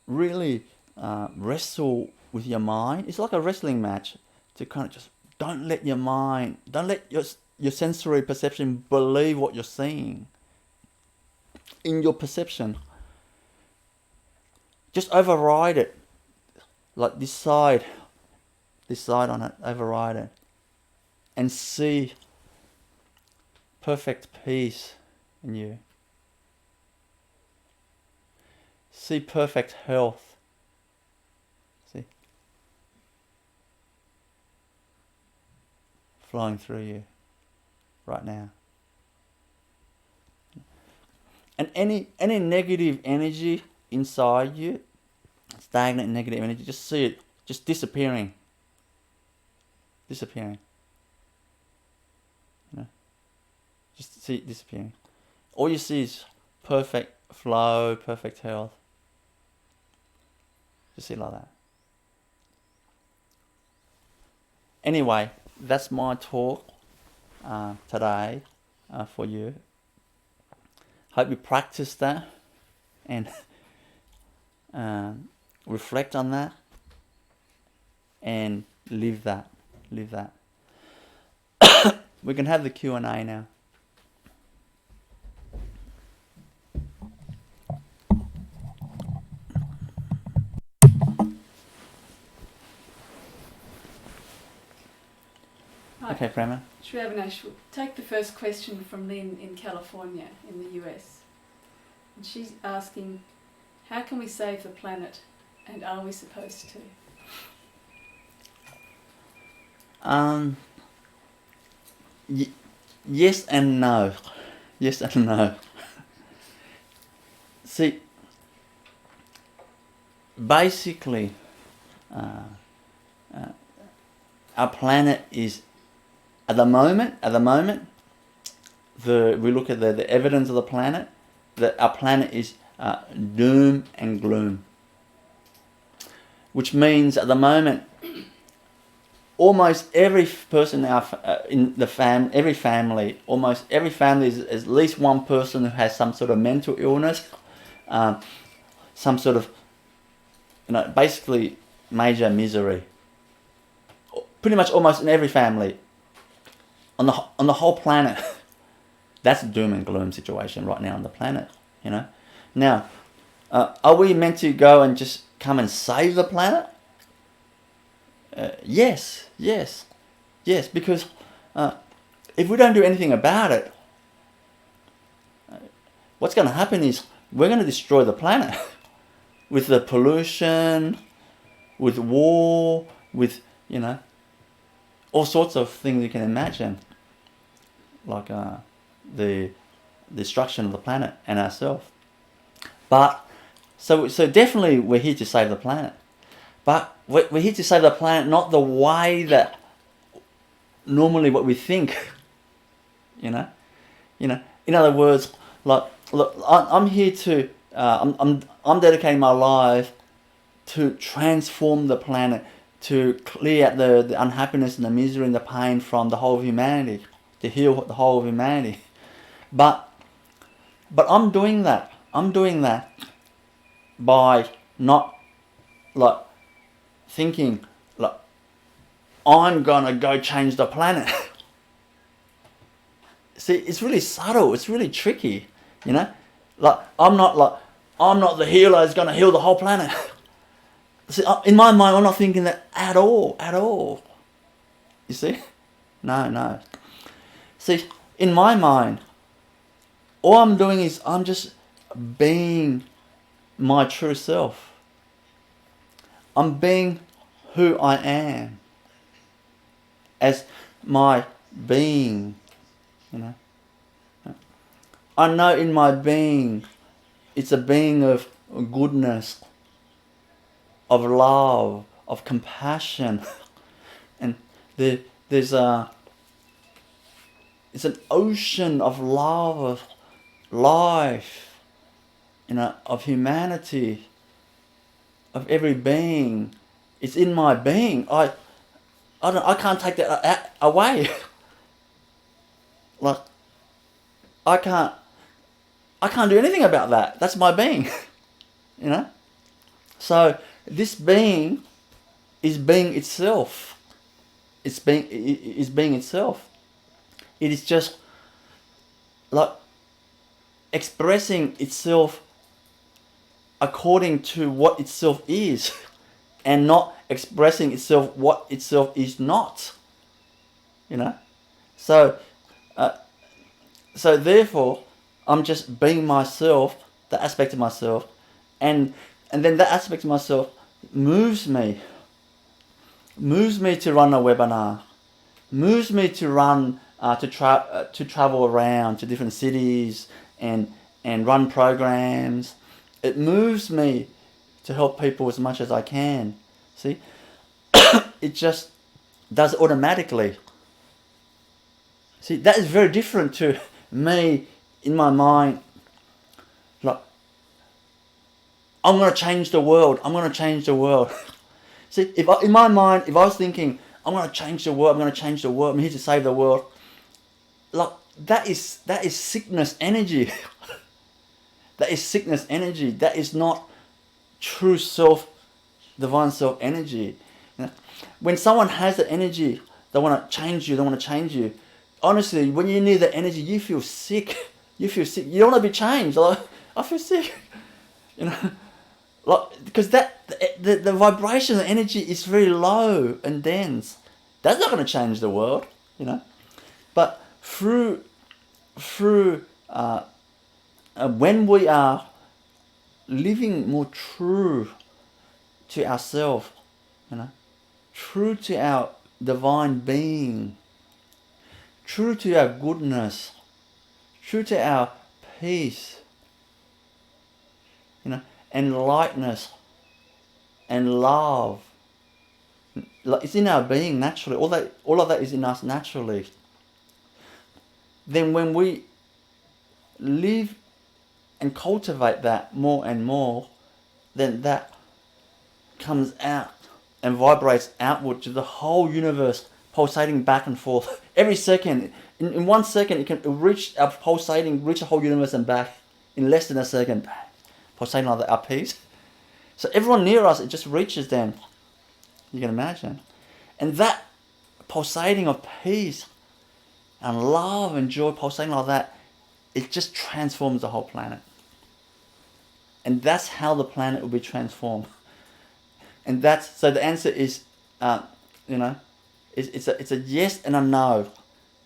really wrestle with your mind. It's like a wrestling match, to kind of just don't let your sensory perception believe what you're seeing in your perception. Just override it. Like decide on it, override it, and see perfect peace in you. See perfect health. See? Flowing through you right now. And any negative energy inside you, stagnant negative energy, just see it just disappearing. Just see it disappearing. All you see is perfect flow, perfect health. Just see it like that. Anyway, that's my talk today for you. Hope you practice that and reflect on that and live that. We can have the Q&A now. Hi. Okay, Prema. Sri Avinash, we'll take the first question from Lynn in California in the US. And she's asking, how can we save the planet, and are we supposed to? Yes and no. See, basically, our planet is, at the moment, we look at the evidence of the planet, that our planet is doom and gloom. Which means at the moment, almost every person in the every family is at least one person who has some sort of mental illness, some sort of, basically major misery. Pretty much almost in every family on the whole planet. That's a doom and gloom situation right now on the planet. Now, are we meant to go and just come and save the planet? Yes, because if we don't do anything about it, what's going to happen is we're going to destroy the planet with the pollution, with war, with, all sorts of things you can imagine, like the destruction of the planet and ourselves. But so definitely we're here to save the planet. But we're here to save the planet not the way that normally what we think. In other words, like, look, I'm here to I'm dedicating my life to transform the planet, to clear out the unhappiness and the misery and the pain from the whole of humanity, to heal the whole of humanity. But I'm doing that. I'm doing that by not like thinking like I'm gonna go change the planet. See, it's really subtle. It's really tricky, you know. Like I'm not the healer who's gonna heal the whole planet. See, in my mind, I'm not thinking that at all. You see? No. See, in my mind, all I'm doing is I'm just being my true self. I'm being who I am as my being, you know. I know in my being, it's a being of goodness, of love, of compassion, and it's an ocean of love, of life, you know, of humanity, of every being. It's in my being. I can't take that away. Like I can't do anything about that. That's my being, you know. So this being is being itself. It's being itself. It is just like expressing itself according to what itself is, and not expressing itself what itself is not. You know, so therefore, I'm just being myself, the aspect of myself, and then that aspect of myself moves me to run a webinar, moves me to run to travel around to different cities and run programs. It moves me to help people as much as I can. See, it just does it automatically. See, that is very different to me in my mind. Like, I'm going to change the world. I'm going to change the world. See, in my mind, if I was thinking, I'm going to change the world, I'm here to save the world, like that is sickness energy. That is sickness energy. That is not true self, divine self energy. You know? When someone has the energy, they want to change you. Honestly, when you need that energy, you feel sick. You don't want to be changed. Like, I feel sick. You know, like because the vibration, the energy is very low and dense. That's not going to change the world. You know, but through when we are living more true to ourselves, you know, true to our divine being, true to our goodness, true to our peace, you know, and lightness and love. It's in our being naturally. All of that is in us naturally. Then when we live and cultivate that more and more, then that comes out and vibrates outward to the whole universe, pulsating back and forth every second. In 1 second, it can reach the whole universe and back in less than a second, pulsating like our peace. So everyone near us, it just reaches them. You can imagine, and that pulsating of peace and love and joy, pulsating like that, it just transforms the whole planet. And that's how the planet will be transformed. And so the answer is, you know, it's a yes and a no.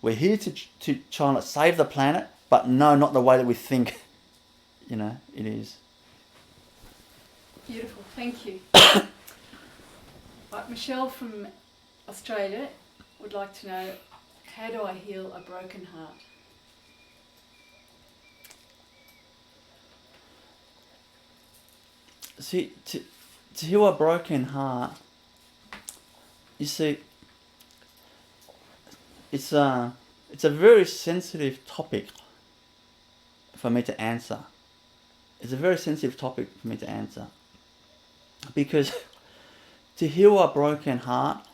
We're here to try and save the planet, but no, not the way that we think. You know, it is. Beautiful, thank you. Right, Michelle from Australia would like to know, how do I heal a broken heart? See, to heal a broken heart, you see, it's a very sensitive topic for me to answer. It's a very sensitive topic for me to answer, because to heal a broken heart,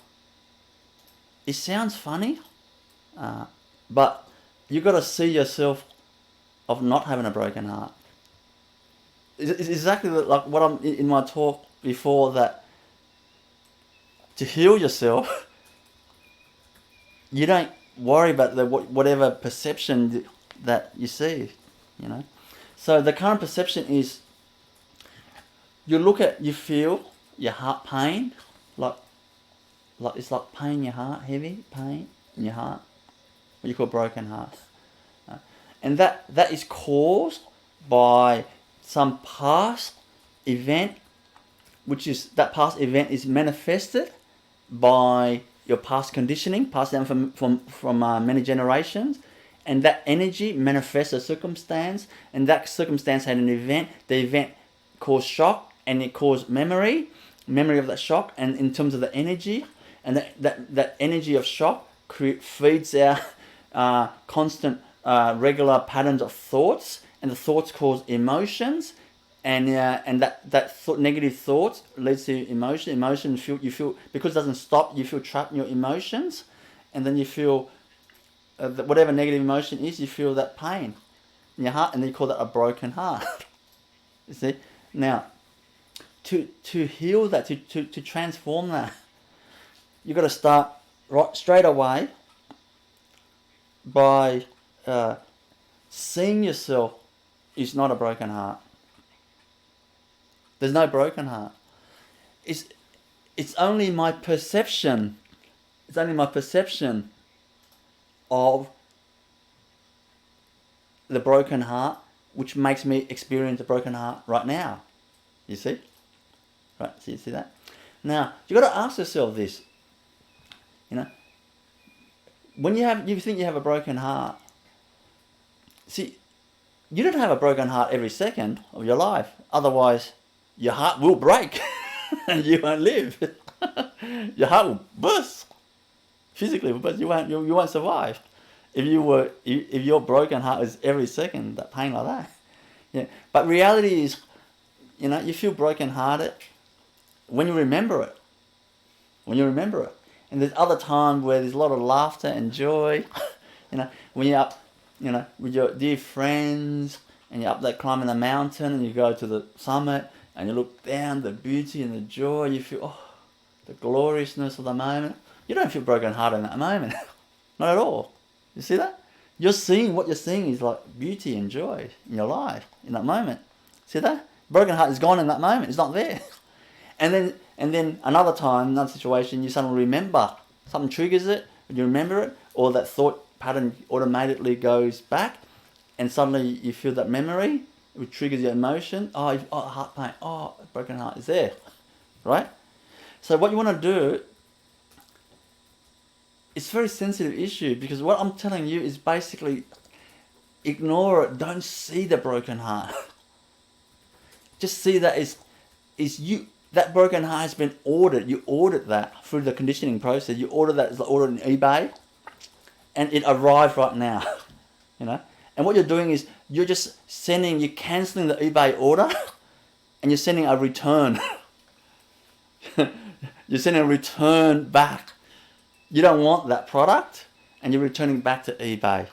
it sounds funny, but you got to see yourself of not having a broken heart. It's exactly like what I'm in my talk before, that to heal yourself, you don't worry about whatever perception that you see, you know. So the current perception is, you feel your heart pain, like it's like pain in your heart, heavy pain in your heart, what you call broken heart. And that is caused by some past event, that past event is manifested by your past conditioning, passed down from many generations, and that energy manifests a circumstance, and that circumstance had an event. The event caused shock, and it caused memory of that shock, and in terms of the energy, and that energy of shock feeds our constant regular patterns of thoughts, and the thoughts cause emotions, and negative thoughts leads to emotion. Emotion, you feel because it doesn't stop. You feel trapped in your emotions, and then you feel whatever negative emotion is. You feel that pain in your heart, and then you call that a broken heart. You see, now to heal that, to transform that, you got to start straight away by seeing yourself is not a broken heart. There's no broken heart. It's only my perception. It's only my perception of the broken heart which makes me experience a broken heart right now. You see? Right, so you see that? Now, you've got to ask yourself this. You know, when you think you have a broken heart, see, you don't have a broken heart every second of your life. Otherwise, your heart will break and you won't live. Your heart will burst. Physically, but you won't survive. If your broken heart is every second, that pain like that. Yeah. But reality is, you know, you feel broken hearted when you remember it. When you remember it. And there's other times where there's a lot of laughter and joy. You know, when you're up, you know, with your dear friends, and you're up there climbing the mountain, and you go to the summit, and you look down, the beauty and the joy, you feel, the gloriousness of the moment. You don't feel broken hearted in that moment. Not at all. You see that? You're seeing, what you're seeing is like beauty and joy in your life, in that moment. See that? Broken heart is gone in that moment. It's not there. And then another time, another situation, you suddenly remember. Something triggers it, you remember it, or that thought pattern automatically goes back, and suddenly you feel that memory, which triggers your emotion. Heart pain. Broken heart is there. Right? So what you want to do, it's a very sensitive issue, because what I'm telling you is basically ignore it. Don't see the broken heart. Just see that is you. That broken heart has been ordered. You ordered that through the conditioning process. You ordered that as ordered in eBay, and it arrived right now. You know, and what you're doing is you're cancelling the eBay order, and you're sending a return. You're sending a return back. You don't want that product, and you're returning back to eBay,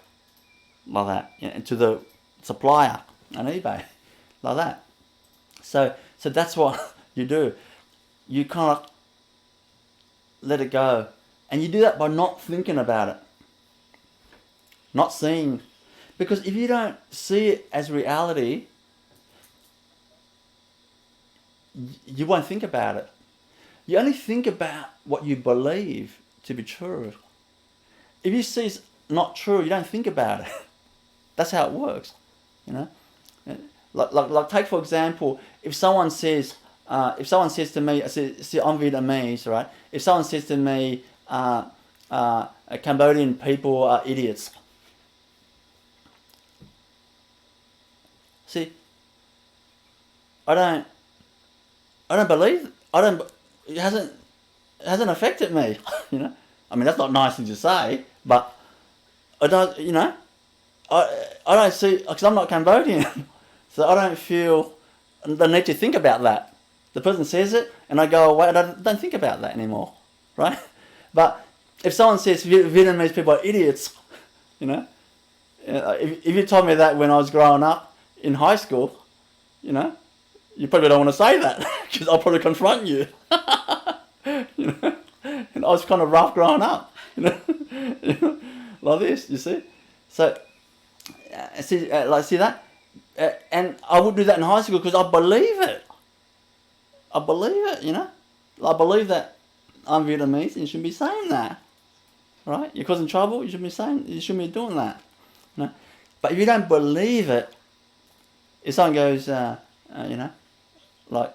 like that, you know, to the supplier on eBay, like that. So that's what you do. You kind of let it go, and you do that by not thinking about it, not seeing, because if you don't see it as reality, you won't think about it. You only think about what you believe to be true. If you see it's not true, you don't think about it. That's how it works, you know. Like take for example, if someone says to me, see, I'm Vietnamese, right? If someone says to me, Cambodian people are idiots. See, I don't believe. It hasn't affected me, you know. I mean, that's not nice thing to say, but I don't, you know, I don't see, because I'm not Cambodian, so I don't feel the need to think about that. The person says it, and I go away, and I don't think about that anymore, right? But if someone says Vietnamese people are idiots, you know, if you told me that when I was growing up in high school, you know, you probably don't want to say that because I'll probably confront you. You know, and I was kind of rough growing up, you know, like this, you see. So, see that, and I would do that in high school because I believe it. I believe it, you know. I believe that I'm Vietnamese and you shouldn't be saying that, right? You're causing trouble. You shouldn't be doing that. You know? But if you don't believe it, if someone goes, you know, like,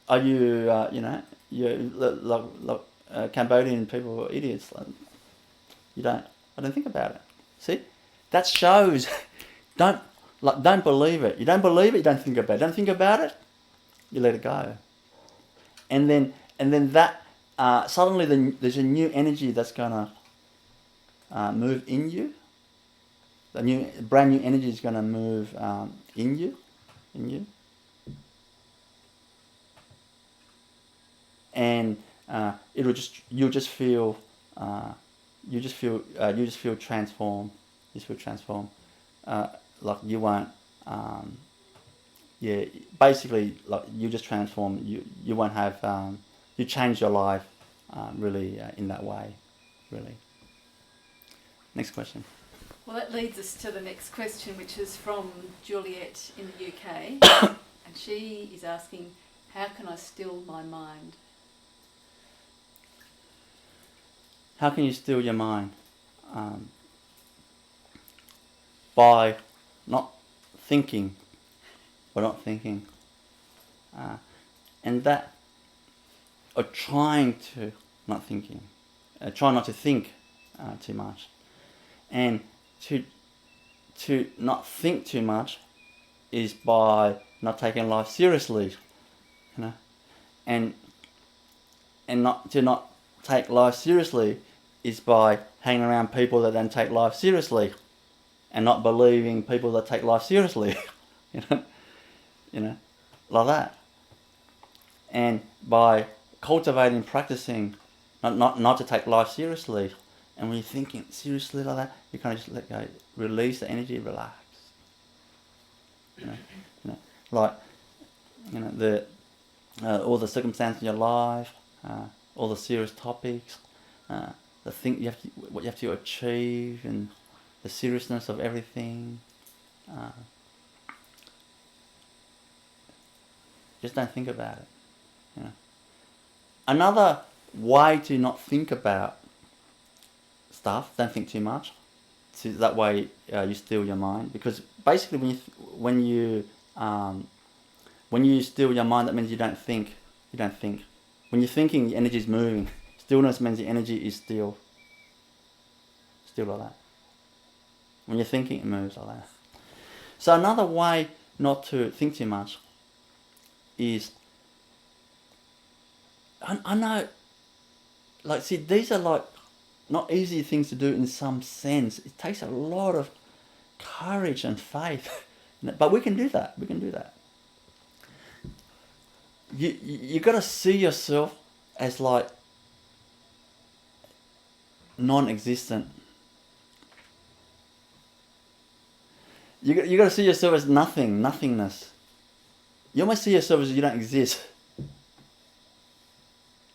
are you, you know, Cambodian people are idiots? Like, I don't think about it. See, that shows. Don't believe it. You don't believe it. You don't think about it. Don't think about it. You let it go, and then that suddenly there's a new energy that's gonna move in you. Brand new energy is gonna move in you, and you'll just feel transformed. You just feel transformed, like you won't. Yeah, basically, like you just transform. You won't have. You change your life, really, in that way, really. Next question. Well, that leads us to the next question, which is from Juliet in the UK, and she is asking, "How can I still my mind?" How can you still your mind? By not thinking. By not thinking. And that, or trying to not thinking. Try not to think too much. And to not think too much is by not taking life seriously. You know? And not take life seriously is by hanging around people that don't take life seriously and not believing people that take life seriously. You know, like that. And by cultivating, practicing not to take life seriously, and when you're thinking seriously like that, you kind of just let go, release the energy, relax. You know, like, you know, all the circumstances in your life, all the serious topics, the thing what you have to achieve, and the seriousness of everything. Just don't think about it. You know. Another way to not think about stuff, don't think too much. So that way you still your mind. Because basically, when you still your mind, that means you don't think. You don't think. When you're thinking, the energy is moving. Stillness means the energy is still. Still like that. When you're thinking, it moves like that. So another way not to think too much is, I know, like, see, these are like not easy things to do in some sense. It takes a lot of courage and faith, but we can do that. We can do that. You got to see yourself as like non-existent. You got to see yourself as nothing, nothingness. You almost see yourself as you don't exist.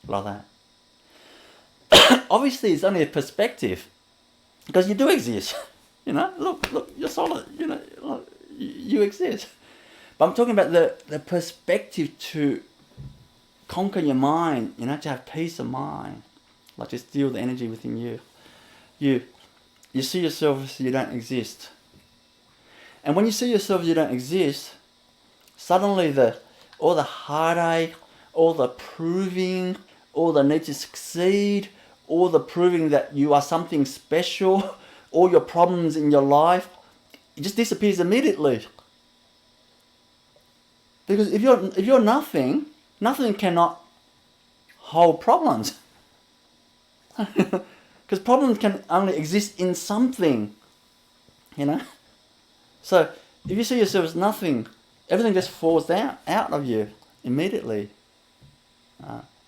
Like that. Obviously, it's only a perspective, because you do exist. You know, look, you're solid. You know, look, you exist. But I'm talking about the perspective to conquer your mind. You know, to have peace of mind, like to steal the energy within you. You see yourself as you don't exist. And when you see yourself as you don't exist, suddenly all the heartache, all the proving, all the need to succeed, all the proving that you are something special, all your problems in your life, it just disappears immediately. Because if you're nothing cannot hold problems. Because problems can only exist in something, you know. So if you see yourself as nothing, everything just falls out of you immediately.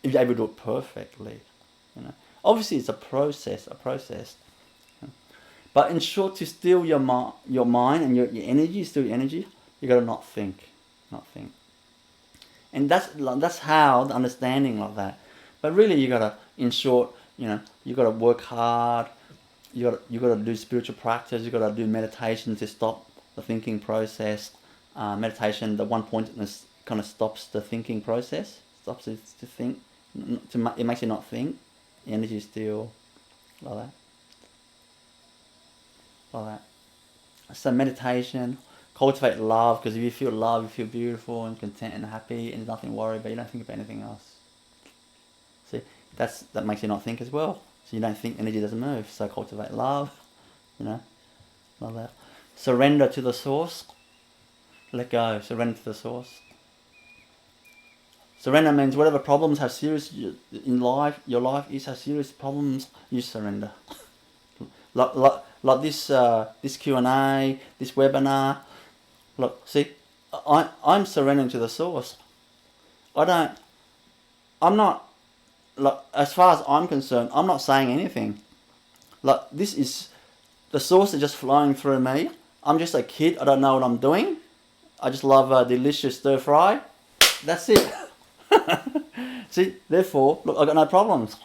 If you're able to do it perfectly, you know. Obviously, it's a process. But in short, to steal your mind and your energy, steal your energy, you got to not think. And that's how the understanding like that. But really, you got to, in short, you know, you got to work hard. You got to do spiritual practice. You got to do meditation to stop the thinking process. Meditation, the one-pointedness kind of stops the thinking process. Stops it to think. It makes you not think. The energy is still like that. So meditation, cultivate love, because if you feel love, you feel beautiful and content and happy and there's nothing to worry about. You don't think about anything else. See, that makes you not think as well. So you don't think, energy doesn't move. So cultivate love, you know, like that. Surrender to the source. Let go. Surrender to the source. Surrender means whatever problems have serious in life, your life is has serious problems, you surrender. Like this Q&A, this webinar. Look, see, I'm surrendering to the source. I'm not, like, as far as I'm concerned, I'm not saying anything. Like, this is, the source is just flowing through me. I'm just a kid, I don't know what I'm doing. I just love a delicious stir fry. That's it. See, therefore, look, I've got no problems.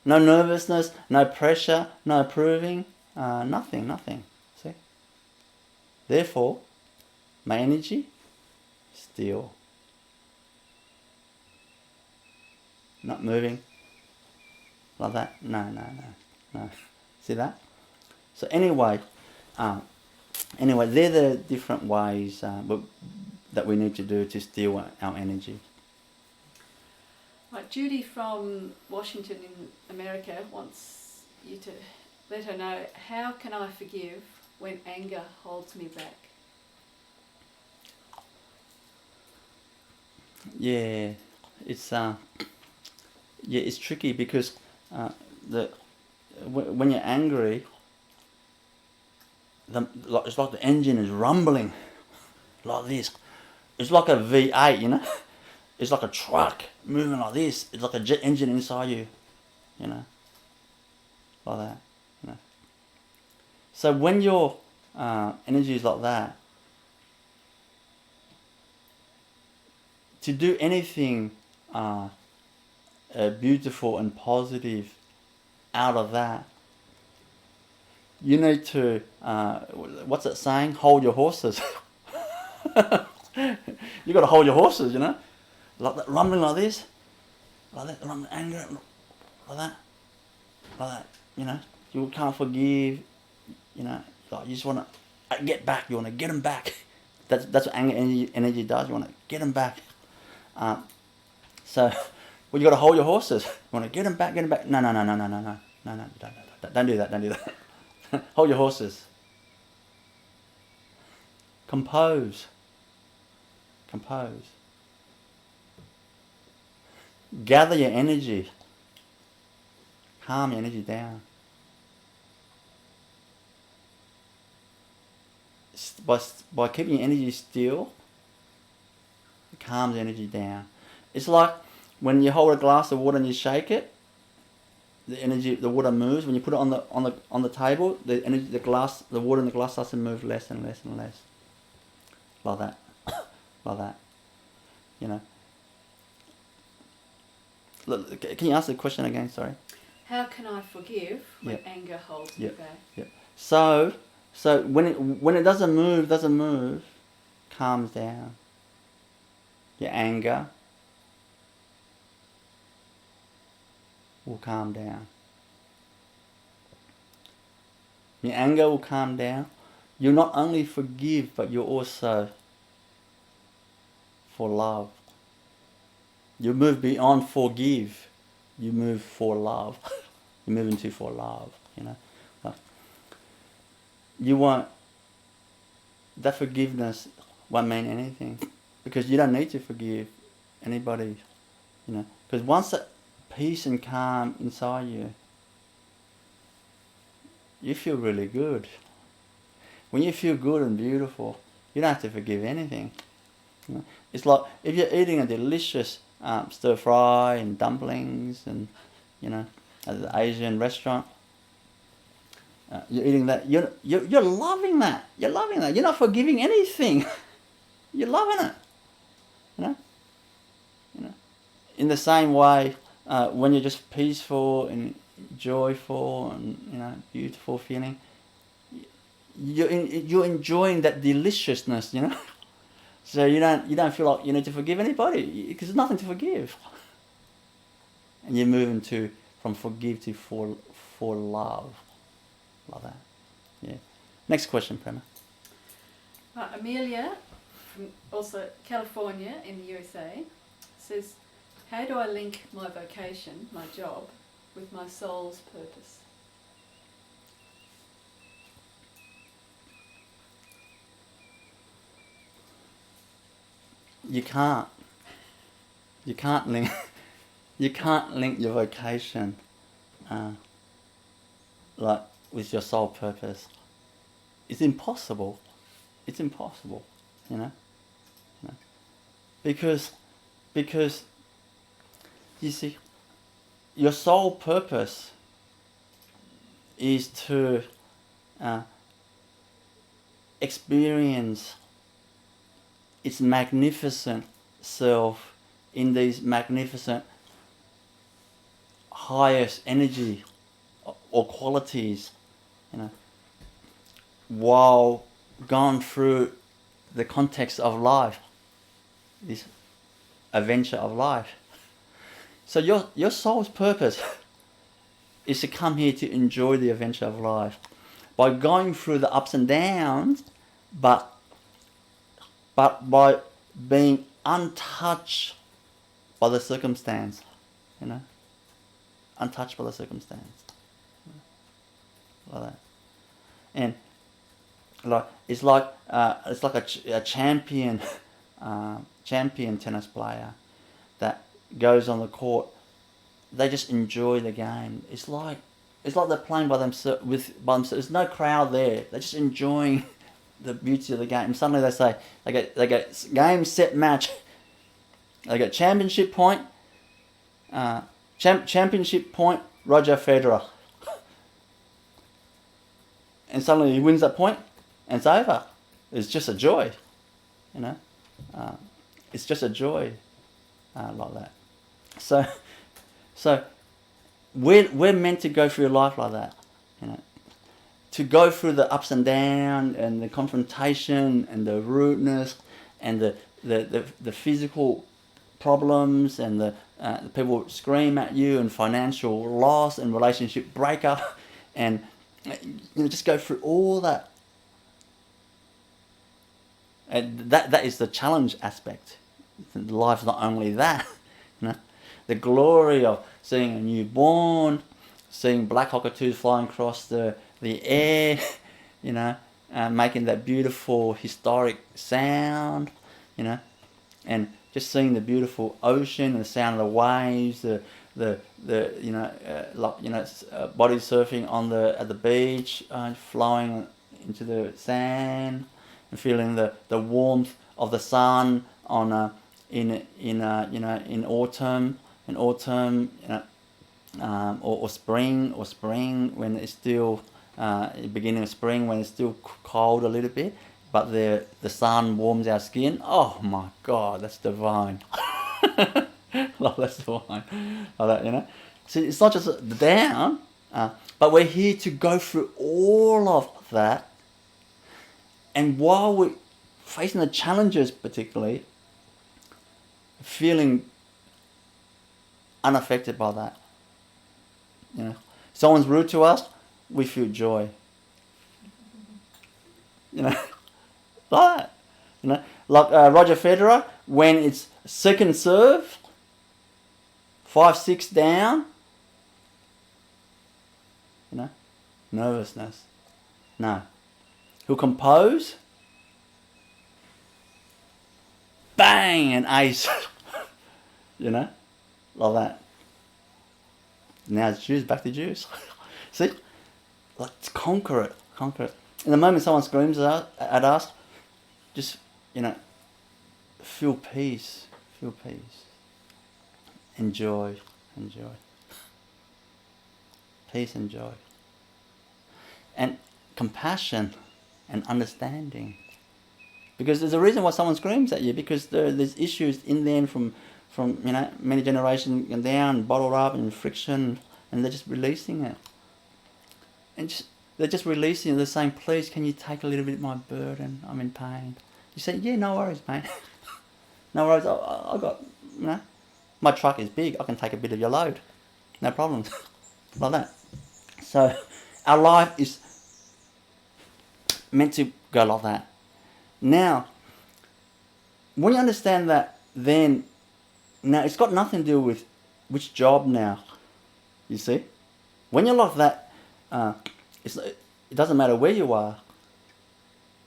No nervousness, no pressure, no approving, nothing. See? Therefore, my energy, still. Not moving. Like that? No. See that? So anyway, they're the different ways that we need to do to steal our energy. Right, Judy from Washington in America wants you to let her know, how can I forgive when anger holds me back? Yeah, it's tricky because when you're angry, it's like the engine is rumbling like this. It's like a V8, you know. It's like a truck moving like this. It's like a jet engine inside you, you know, like that. You know. So when your energy is like that, to do anything beautiful and positive out of that, you need to, what's that saying? Hold your horses. You got to hold your horses, you know. Like that, rumbling like this, like that, rumbling anger, like that, you know. You can't forgive, you know. Like you just want to get back. You want to get them back. That's what anger energy does. You want to get them back. So, well, you got to hold your horses. You want to get them back. No. Don't do that. Hold your horses. Compose. Gather your energy. Calm your energy down. By keeping your energy still, it calms the energy down. It's like when you hold a glass of water and you shake it, the water moves. When you put it on the table, the water in the glass starts to move less and less. Like that. Like that. You know. Look, can you ask the question again? Sorry. How can I forgive when anger holds me back? Yeah. So when it doesn't move, calms down. Your anger will calm down. Your anger will calm down. You'll not only forgive, but you'll also for love. You move beyond forgive. You move for love. You move into for love, you know. Like, you won't, that forgiveness won't mean anything because you don't need to forgive anybody, you know. Because once that peace and calm inside you, you feel really good. When you feel good and beautiful, you don't have to forgive anything. You know? It's like if you're eating a delicious stir fry and dumplings and, you know, at the Asian restaurant, you're eating that, you're loving that. You're loving that. You're not forgiving anything. You're loving it. You know? You know? In the same way, when you're just peaceful and joyful and, you know, beautiful feeling, you're enjoying that deliciousness, you know. So you don't feel like you need to forgive anybody because there's nothing to forgive. And you're moving from forgive to for love, like that. Yeah. Next question, Prema. Amelia, from also California in the USA, says, how do I link my vocation, my job, with my soul's purpose? You can't link your vocation like with your soul purpose. It's impossible. It's impossible, you know. Because you see, your soul purpose is to experience its magnificent self in these magnificent highest energy or qualities, you know, while going through the context of life, this adventure of life. So your soul's purpose is to come here to enjoy the adventure of life by going through the ups and downs, but by being untouched by the circumstance, you know, untouched by the circumstance, like that. And it's like a champion tennis player that goes on the court. They just enjoy the game. It's like they're playing by themselves. There's no crowd there. They're just enjoying the beauty of the game. And suddenly they say they get game, set, match. They get championship point. Championship point. Roger Federer. And suddenly he wins that point, and it's over. It's just a joy, you know. It's just a joy, like that. So we're meant to go through life like that, you know. To go through the ups and downs and the confrontation and the rudeness and the physical problems and the people scream at you and financial loss and relationship breakup and, you know, just go through all that. And that is the challenge aspect. Life's not only that, you know. The glory of seeing a newborn, seeing black cockatoos flying across the air, you know, making that beautiful historic sound, you know, and just seeing the beautiful ocean, the sound of the waves, the body surfing at the beach, flowing into the sand, and feeling the warmth of the sun on in autumn, you know, or spring when it's still beginning of spring when it's still cold a little bit, but the sun warms our skin. Oh my God, that's divine. Like, that's divine. Like that, you know. See, it's not just the down, but we're here to go through all of that. And while we're facing the challenges, particularly, feeling unaffected by that. You know, someone's rude to us, we feel joy. You know, like that. You know, like Roger Federer, when it's second serve, 5-6 down. You know, nervousness. No, he'll compose. Bang, an ace. You know, like that. Now it's juice, back to juice. See? Let's conquer it. In the moment someone screams at us, just, you know, feel peace, enjoy, peace and joy, and compassion and understanding. Because there's a reason why someone screams at you, because there's issues in them from many generations and down, bottled up and friction, and they're just releasing it. And they're just releasing it. They're saying, please, can you take a little bit of my burden? I'm in pain. You say, yeah, no worries, mate. No worries. I got, my truck is big. I can take a bit of your load. No problems. Like that. So our life is meant to go like that. Now, when you understand that, then, now it's got nothing to do with which job now, you see. When you're like that, it doesn't matter where you are.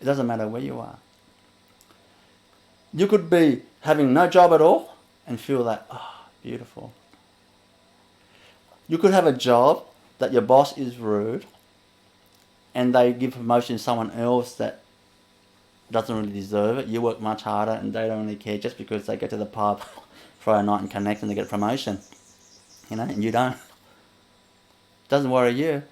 It doesn't matter where you are. You could be having no job at all and feel that, beautiful. You could have a job that your boss is rude and they give promotion to someone else that doesn't really deserve it. You work much harder and they don't really care just because they go to the pub Friday night and connect and they get a promotion. And you don't. It doesn't worry you.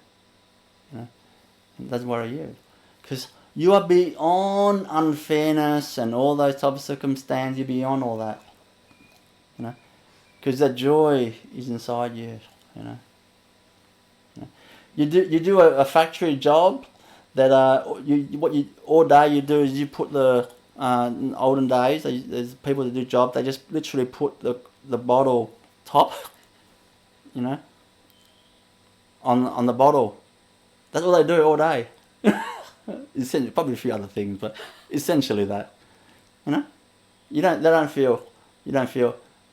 It doesn't worry you. Because you are beyond unfairness and all those types of circumstances. You're beyond all that. Because that joy is inside you. You do a factory job that all day you do is you put the in olden days there's people that do job, they just literally put the bottle top on the bottle. That's all they do all day. Essentially, probably a few other things, but essentially that. You don't feel,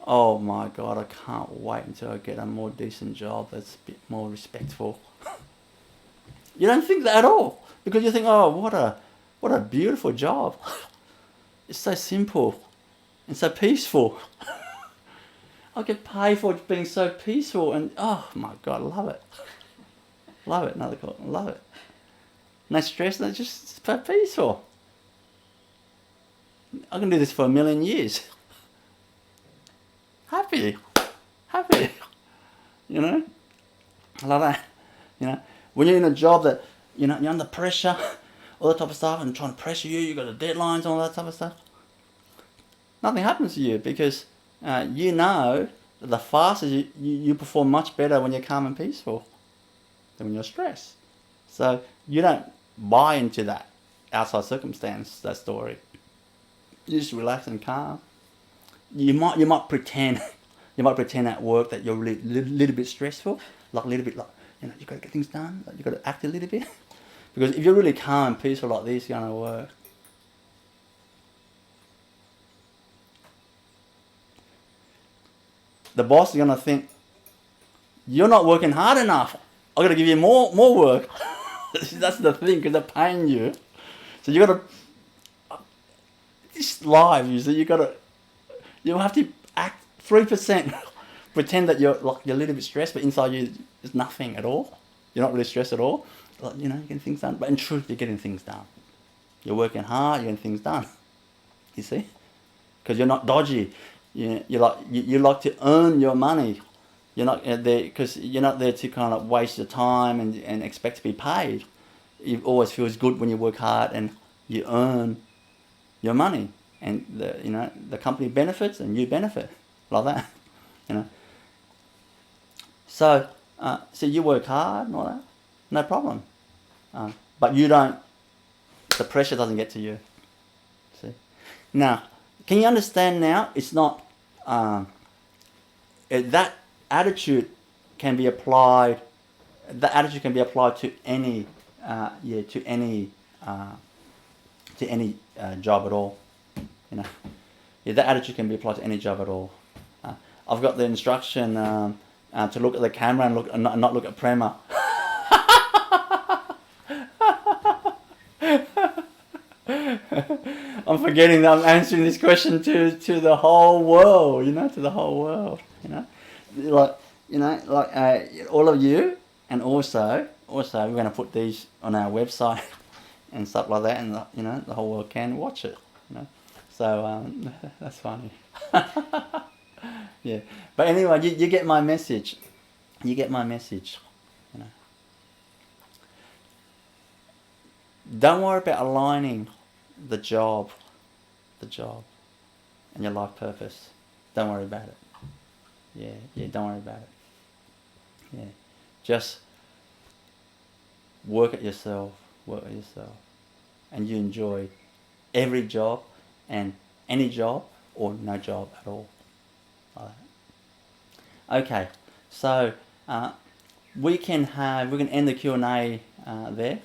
oh my God, I can't wait until I get a more decent job that's a bit more respectful. You don't think that at all, because you think, oh, what a beautiful job. It's so simple and so peaceful. I get paid for being so peaceful, and oh my God, I love it. Love it, another call, love it. No stress, no, just so peaceful. I can do this for 1,000,000 years. Happy. I love that. When you're in a job that, you're under pressure, all that type of stuff, and trying to pressure you got the deadlines and all that type of stuff. Nothing happens to you because that the faster you perform much better when you're calm and peaceful than when you're stressed. So you don't buy into that outside circumstance, that story. You just relax and calm. You might pretend at work that you're really little bit stressful, like a little bit like, you got to get things done, like you got to act a little bit. Because if you're really calm and peaceful like this, you're going to work. The boss is going to think, you're not working hard enough. I've got to give you more work. That's the thing, because they're paying you. So you got to, this life, you have to act 3%. Pretend that you're a little bit stressed, but inside you, there's nothing at all. You're not really stressed at all. You're getting things done. But in truth, you're getting things done. You're working hard, you're getting things done. You see? Because you're not dodgy. You like to earn your money. You're not there because you're not there to kind of waste your time and expect to be paid. It always feels good when you work hard and you earn your money, and the company benefits and you benefit like that. So you work hard and all that, no problem. But the pressure doesn't get to you. See? Now, can you understand now? It's not, that attitude can be applied to any, to any job at all. That attitude can be applied to any job at all. I've got the instruction to look at the camera and not look at Prema. I'm forgetting that I'm answering this question to the whole world, to the whole world, all of you, and also we're going to put these on our website and stuff like that, and the whole world can watch it, So that's funny. Yeah. But anyway, you get my message. You get my message. You know. Don't worry about aligning the job, and your life purpose. Don't worry about it. Yeah, don't worry about it. Yeah. Just work at yourself, and you enjoy every job and any job or no job at all. Like that. Okay, so we can end the Q&A there,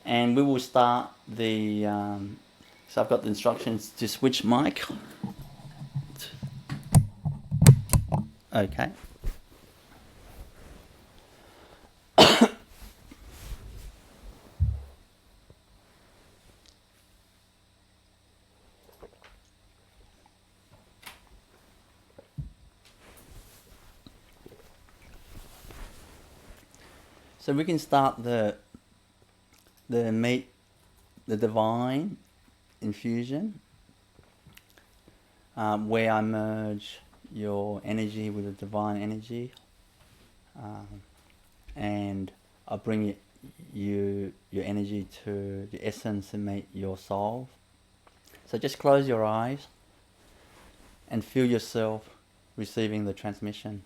and we will start the. So I've got the instructions to switch mic. Okay. So we can start the Divine Infusion, where I merge your energy with the divine energy, and I bring your energy to the essence and meet your soul. So just close your eyes and feel yourself receiving the transmission.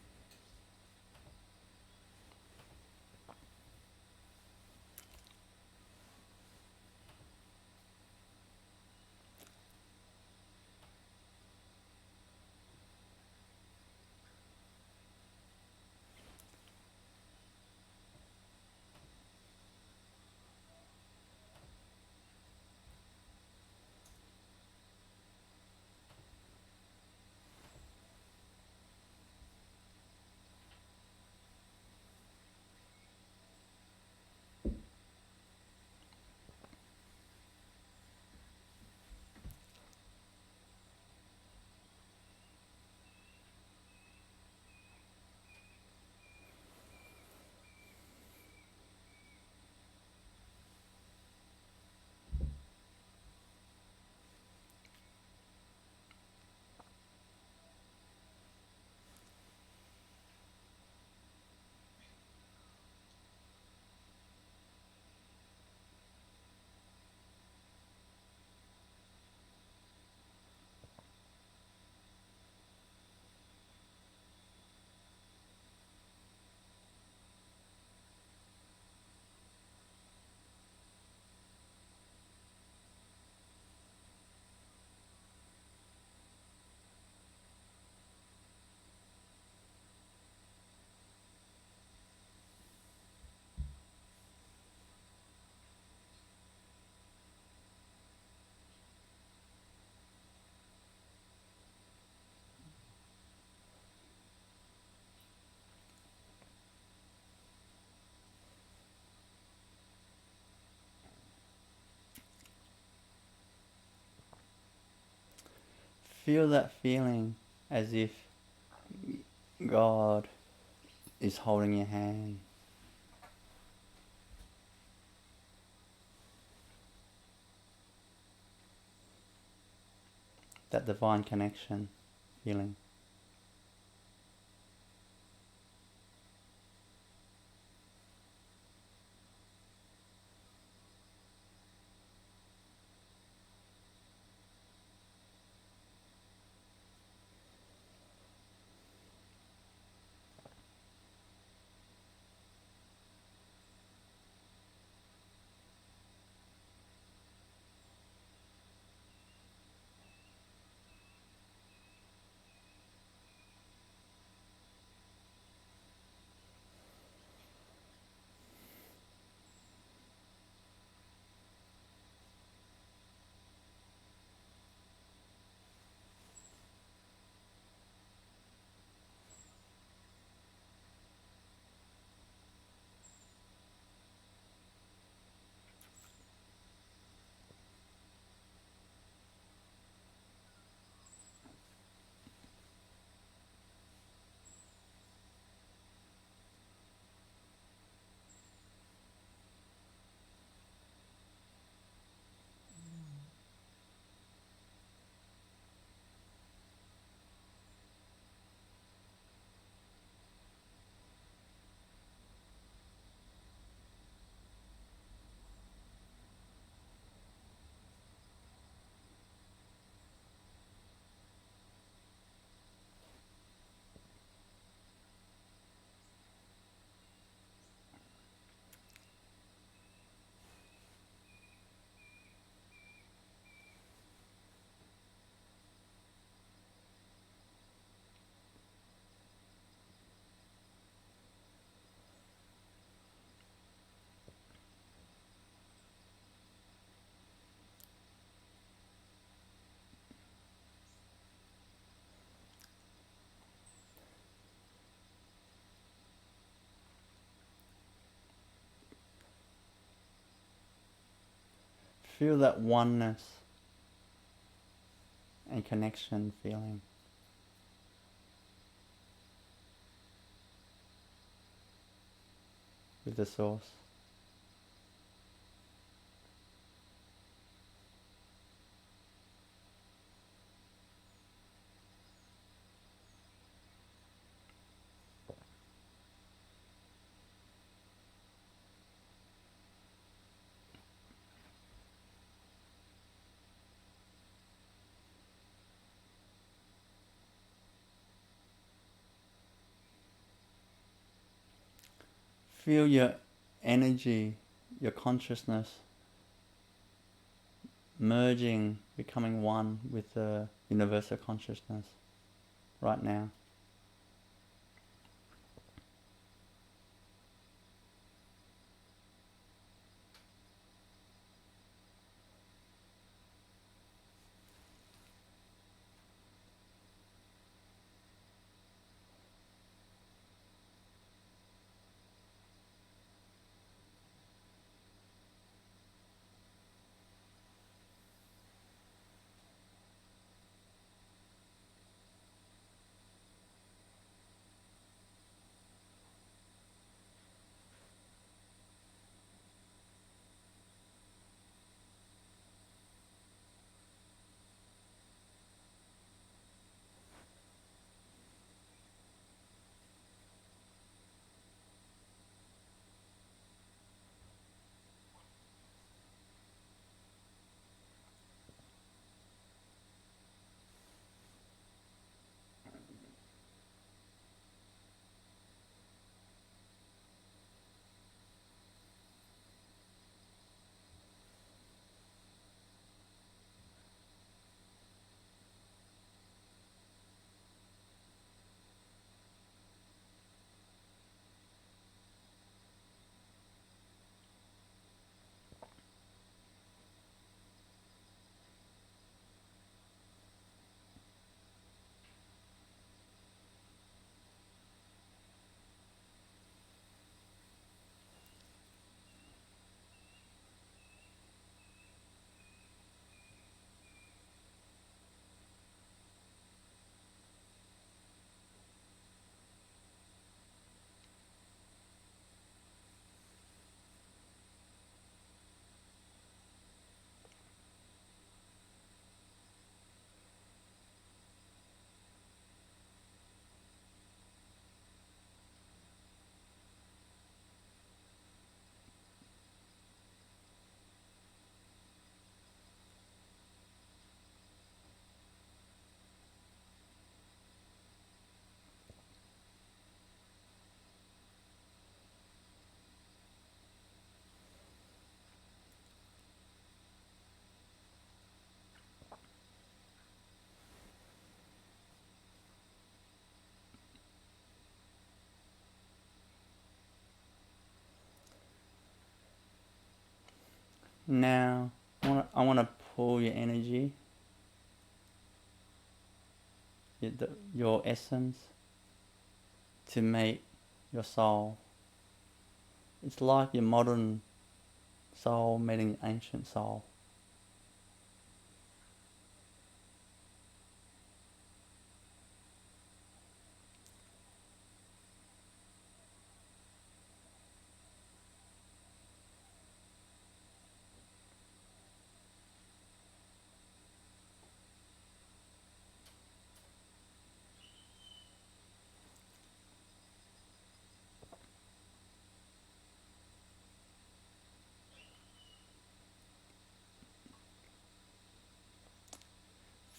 Feel that feeling as if God is holding your hand. That divine connection feeling. Feel that oneness and connection feeling. With the source. Feel your energy, your consciousness merging, becoming one with the universal consciousness right now. Now, I want to pull your energy, your essence, to meet your soul. It's like your modern soul meeting ancient soul.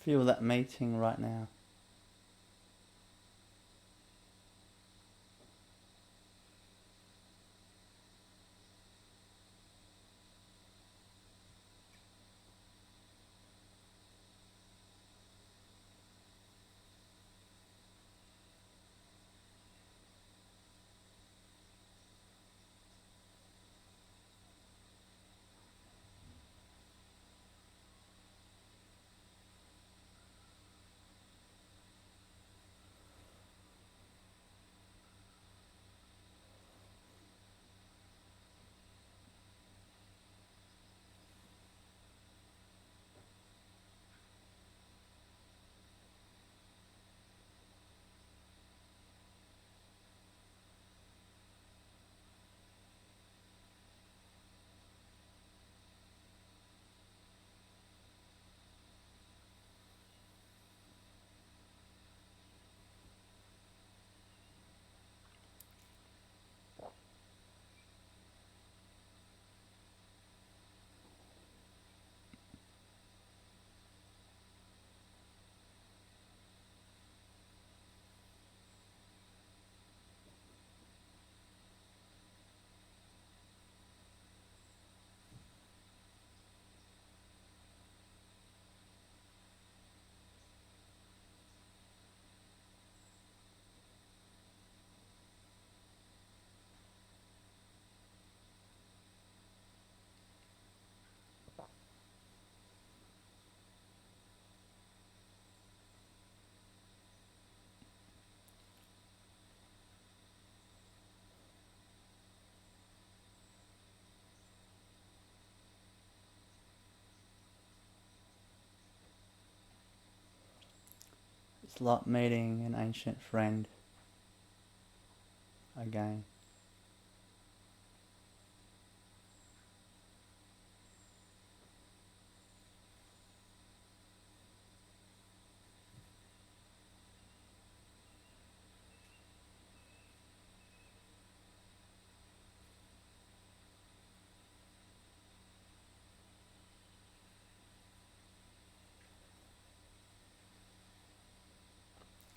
Feel that meeting right now. It's like meeting an ancient friend again.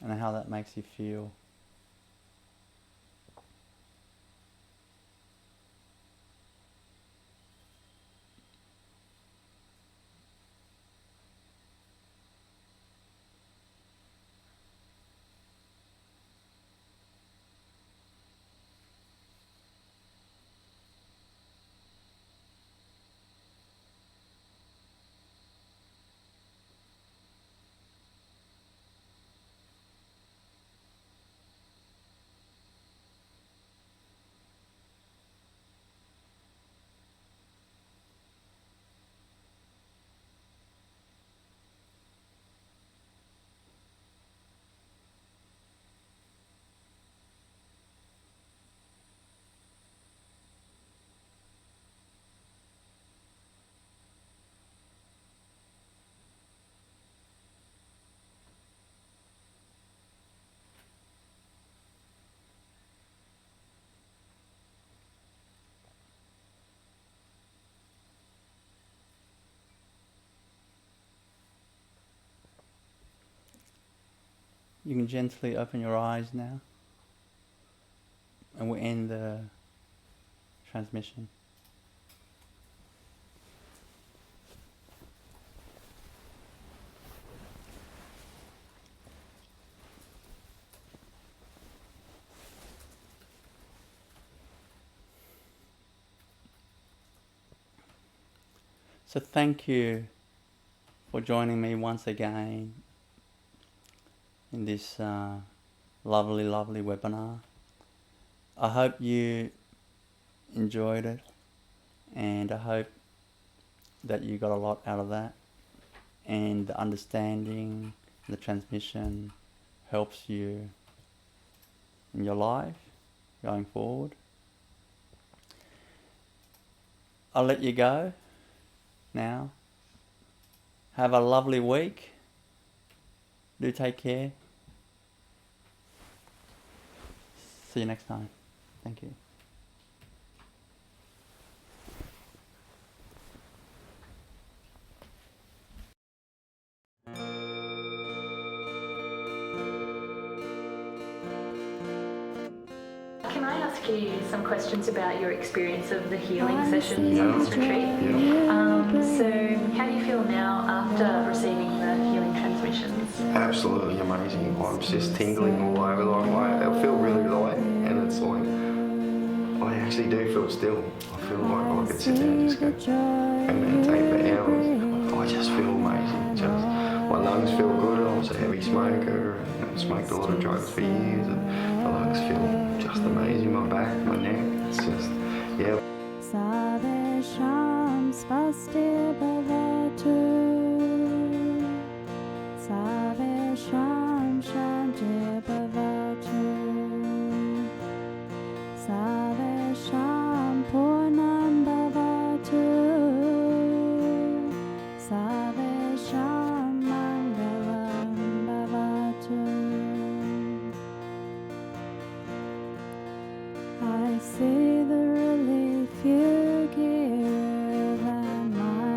And how that makes you feel. You can gently open your eyes now, and we'll end the transmission. So thank you for joining me once again in this lovely, lovely webinar. I hope you enjoyed it, and I hope that you got a lot out of that, and the understanding, the transmission helps you in your life going forward. I'll let you go now. Have a lovely week. Do take care. See you next time. Thank you. Can I ask you some questions about your experience of the healing sessions Yeah. on this retreat? Yeah. So, how do you feel now after receiving the healing transmissions? Absolutely amazing. I'm just tingling all over. I feel really light, and it's like I actually do feel still. I feel like I could sit there and just go and meditate for hours. I just feel amazing. Just my lungs feel good. I was a heavy smoker and smoked a lot of drugs for years, and my lungs feel just amazing. My back, my neck, it's just yeah. Savesham spasti bhavatu. Savesham shanti bhavatu. Savesham purnam bhavatu. Savesham mangalam bhavatu. I see the relief you give, and my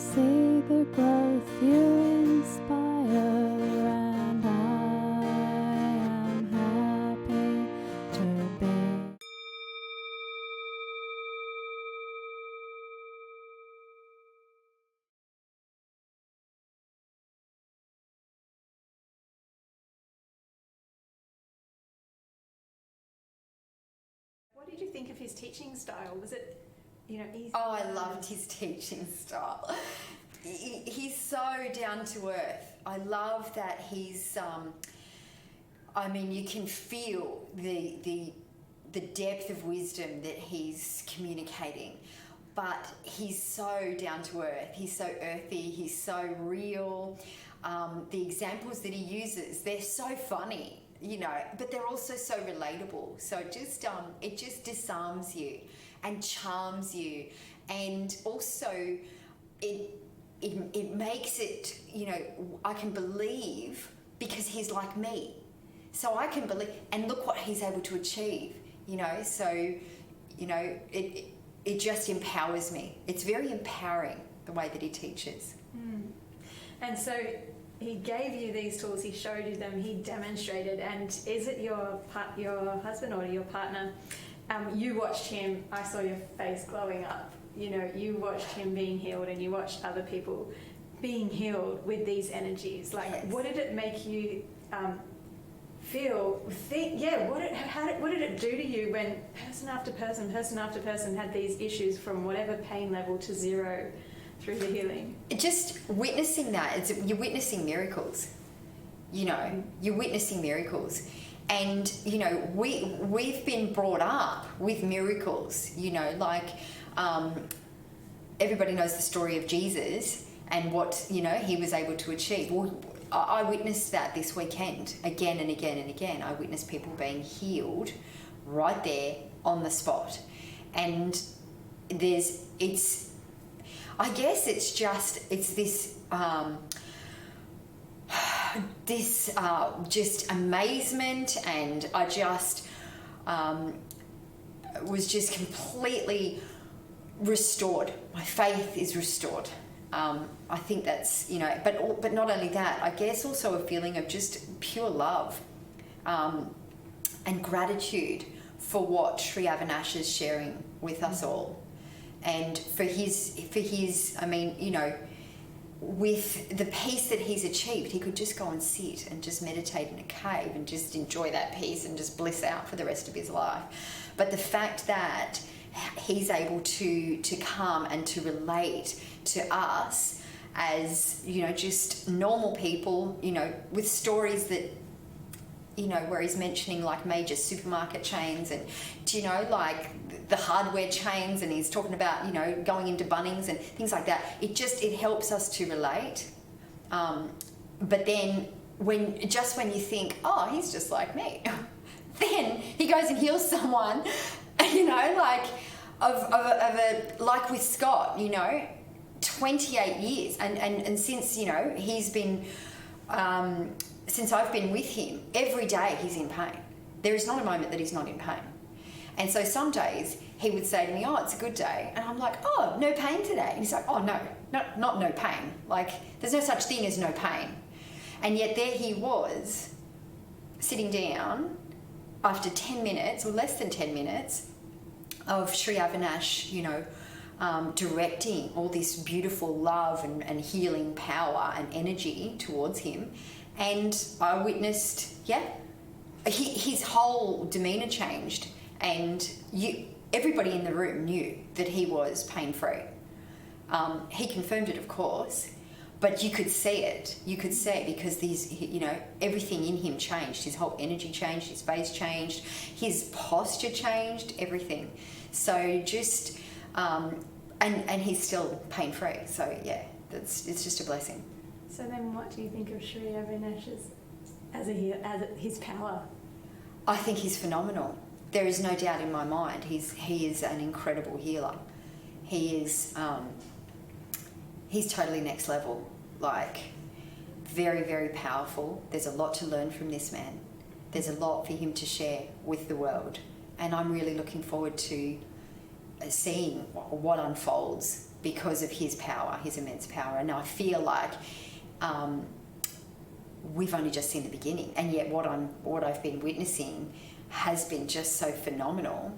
see the growth you inspire, and I am happy to be. What did you think of his teaching style? Was it, easy? Oh, I loved his teaching style. He's so down to earth. I love that he's, you can feel the depth of wisdom that he's communicating. But he's so down to earth. He's so earthy. He's so real. The examples that he uses, they're so funny, but they're also so relatable. So it just disarms you and charms you, and also it makes it, I can believe because he's like me. So I can believe, and look what he's able to achieve, so, it just empowers me. It's very empowering, the way that he teaches. And so he gave you these tools, he showed you them, he demonstrated, and is it your husband or your partner? You watched him, I saw your face glowing up, you watched him being healed, and you watched other people being healed with these energies. What did it make you feel, what did it do to you when person after person had these issues from whatever pain level to zero through the healing? Just witnessing that, you're witnessing miracles. You're witnessing miracles. And, we've been brought up with miracles, everybody knows the story of Jesus and what, he was able to achieve. Well, I witnessed that this weekend, again and again and again. I witnessed people being healed right there on the spot. And it's this just amazement, and I just was just completely restored. My faith is restored. I think that's, but not only that, I guess also a feeling of just pure love and gratitude for what Sri Avinash is sharing with us all. And for his, with the peace that he's achieved, he could just go and sit and just meditate in a cave and just enjoy that peace and just bliss out for the rest of his life. But the fact that he's able to come and to relate to us as, just normal people, with stories that, where he's mentioning like major supermarket chains and, the hardware chains, and he's talking about, going into Bunnings and things like that. It helps us to relate. But then when you think, oh, he's just like me, then he goes and heals someone, like with Scott, 28 years. And since, he's been, since I've been with him, every day he's in pain. There is not a moment that he's not in pain. And so some days he would say to me, oh, it's a good day. And I'm like, oh, no pain today. And he's like, oh, no, not no pain. Like, there's no such thing as no pain. And yet there he was, sitting down after 10 minutes or less than 10 minutes of Sri Avinash, directing all this beautiful love and healing power and energy towards him. And I witnessed, his whole demeanour changed. And everybody in the room knew that he was pain-free. He confirmed it, of course, but you could see it. You could see it because everything in him changed. His whole energy changed, his face changed, his posture changed, everything. So just, and he's still pain-free. So yeah, it's just a blessing. So then what do you think of Sri Avinash as his power? I think he's phenomenal. There is no doubt in my mind. He is an incredible healer. He is, he's totally next level, like very, very powerful. There's a lot to learn from this man. There's a lot for him to share with the world. And I'm really looking forward to seeing what unfolds because of his power, his immense power. And I feel like we've only just seen the beginning, and yet what I've been witnessing has been just so phenomenal.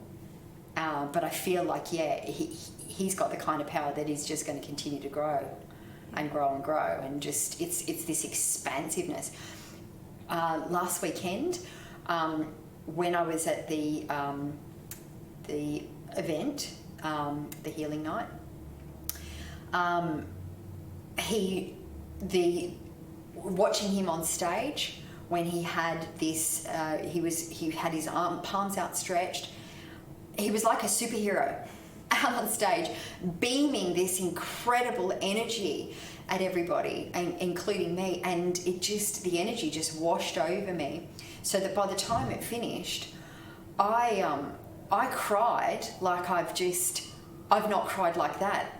But I feel like, he's got the kind of power that is just going to continue to grow and grow and grow, and just it's this expansiveness. Last weekend, when I was at the event, the healing night, watching him on stage when he had this, he had his palms outstretched. He was like a superhero out on stage, beaming this incredible energy at everybody, and including me. And the energy just washed over me, so that by the time it finished, I cried like I've not cried like that.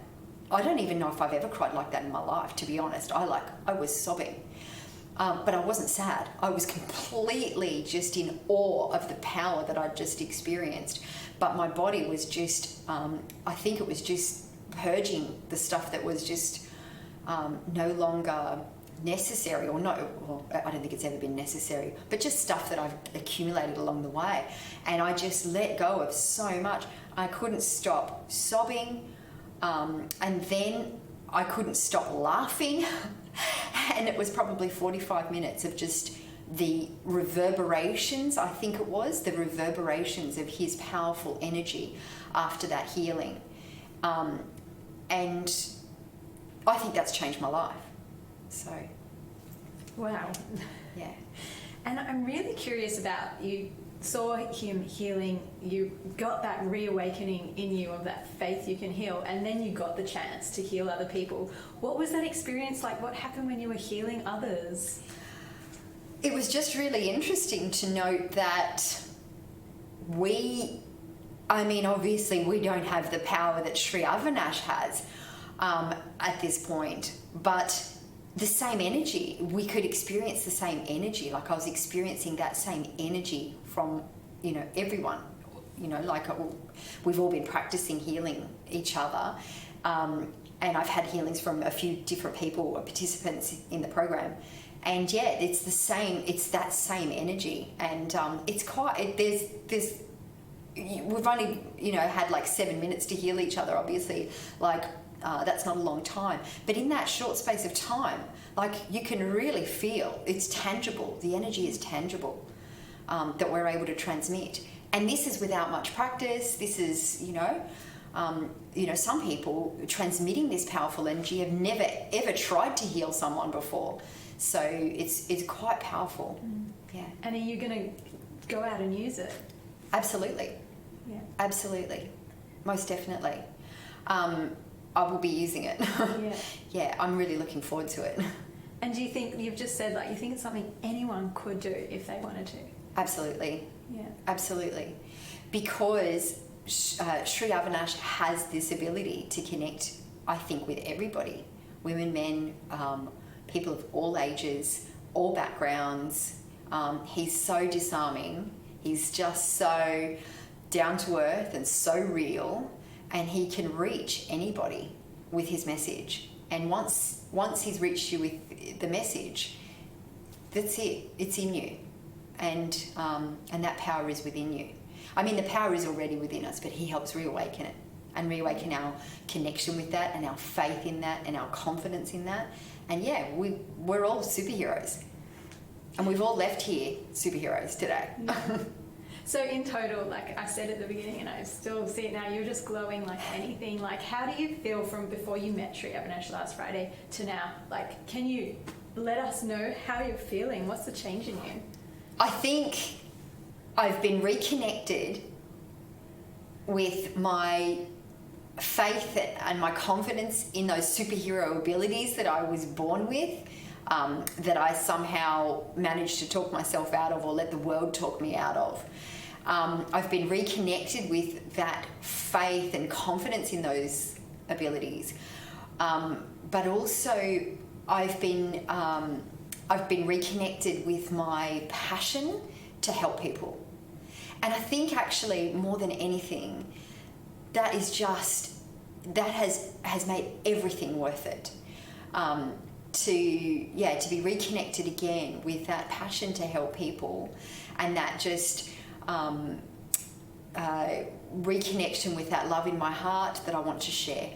I don't even know if I've ever cried like that in my life, to be honest. I was sobbing. But I wasn't sad. I was completely just in awe of the power that I'd just experienced. But my body was just, I think it was just purging the stuff that was just no longer necessary, or no, well, I don't think it's ever been necessary, but just stuff that I've accumulated along the way. And I just let go of so much. I couldn't stop sobbing, and then I couldn't stop laughing. And it was probably 45 minutes of just the reverberations, I think it was, the reverberations of his powerful energy after that healing. And I think that's changed my life. So. Wow. Yeah. And I'm really curious about, you saw him healing, you got that reawakening in you of that faith you can heal, and then you got the chance to heal other people. What was that experience like? What happened when you were healing others? It was just really interesting to note that obviously we don't have the power that Sri Avinash has at this point, but the same energy, we could experience the same energy. Like I was experiencing that same energy from, everyone. We've all been practicing healing each other. And I've had healings from a few different people or participants in the program. And yeah, it's that same energy. And we've only, had like 7 minutes to heal each other, obviously. That's not a long time. But in that short space of time, you can really feel it's tangible. The energy is tangible that we're able to transmit. And this is without much practice. This is, some people transmitting this powerful energy have never, ever tried to heal someone before. So it's quite powerful. Yeah. And are you going to go out and use it? Absolutely. Yeah. Absolutely. Most definitely. I will be using it. Yeah. Yeah, I'm really looking forward to it. And do you think, you've just said, you think it's something anyone could do if they wanted to? Absolutely. Yeah. Absolutely. Because Sri Avinash has this ability to connect, I think, with everybody. Women, men, people of all ages, all backgrounds. He's so disarming. He's just so down to earth and so real. And he can reach anybody with his message. And once he's reached you with the message, that's it. It's in you. And that power is within you. The power is already within us, but he helps reawaken it and reawaken our connection with that and our faith in that and our confidence in that. And yeah, we're all superheroes. And we've all left here superheroes today. Yeah. So in total, I said at the beginning, and I still see it now, you're just glowing like anything. How do you feel from before you met Sri Avinash last Friday to now? Can you let us know how you're feeling? What's the change in you? I think I've been reconnected with my faith and my confidence in those superhero abilities that I was born with, that I somehow managed to talk myself out of or let the world talk me out of. I've been reconnected with that faith and confidence in those abilities, but also I've been reconnected with my passion to help people. And I think actually more than anything, that is just, that has made everything worth it. To be reconnected again with that passion to help people, and that just reconnection with that love in my heart that I want to share.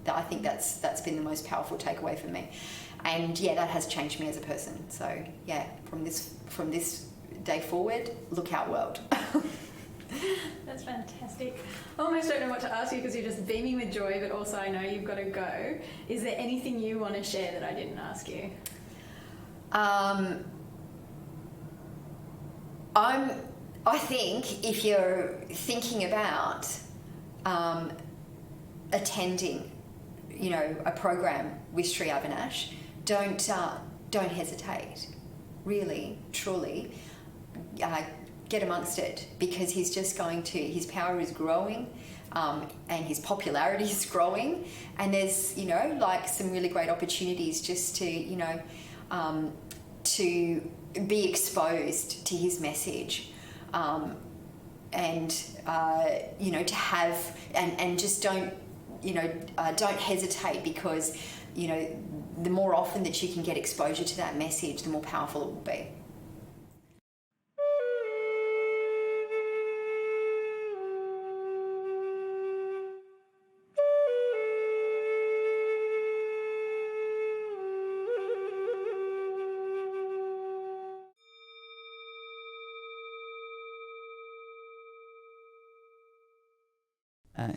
I think that's been the most powerful takeaway for me, and that has changed me as a person. So from this day forward, look out, world. That's fantastic. I almost don't know what to ask you because you're just beaming with joy, but also I know you've got to go. Is there anything you want to share that I didn't ask you? I think if you're thinking about attending, a program with Sri Avinash, don't hesitate. Really, truly, get amongst it, because he's just his power is growing, and his popularity is growing, and there's some really great opportunities just to to be exposed to his message, and to have and just don't hesitate, because the more often that you can get exposure to that message, the more powerful it will be.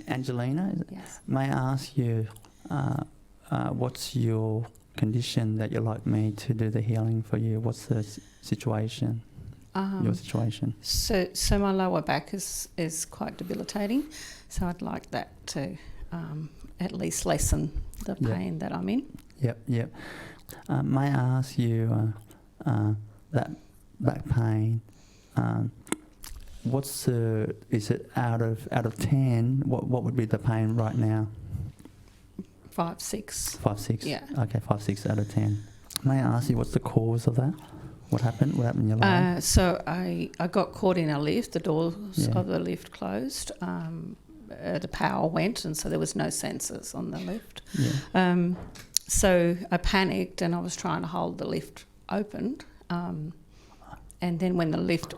Angelina, Yes. may I ask you, what's your condition that you'd like me to do the healing for you? What's the situation? Your situation? So my lower back is quite debilitating, so I'd like that to at least lessen the pain that I'm in. Yep. May I ask you, that back pain, is it out of 10, what would be the pain right now? 5, 6. 5, 6? Yeah. Okay, 5, 6 out of 10. May I ask you what's the cause of that? What happened? What happened in your life? So I got caught in a lift, the doors of the lift closed, the power went, and so there was no sensors on the lift. Yeah. So I panicked, and I was trying to hold the lift open, and then when the lift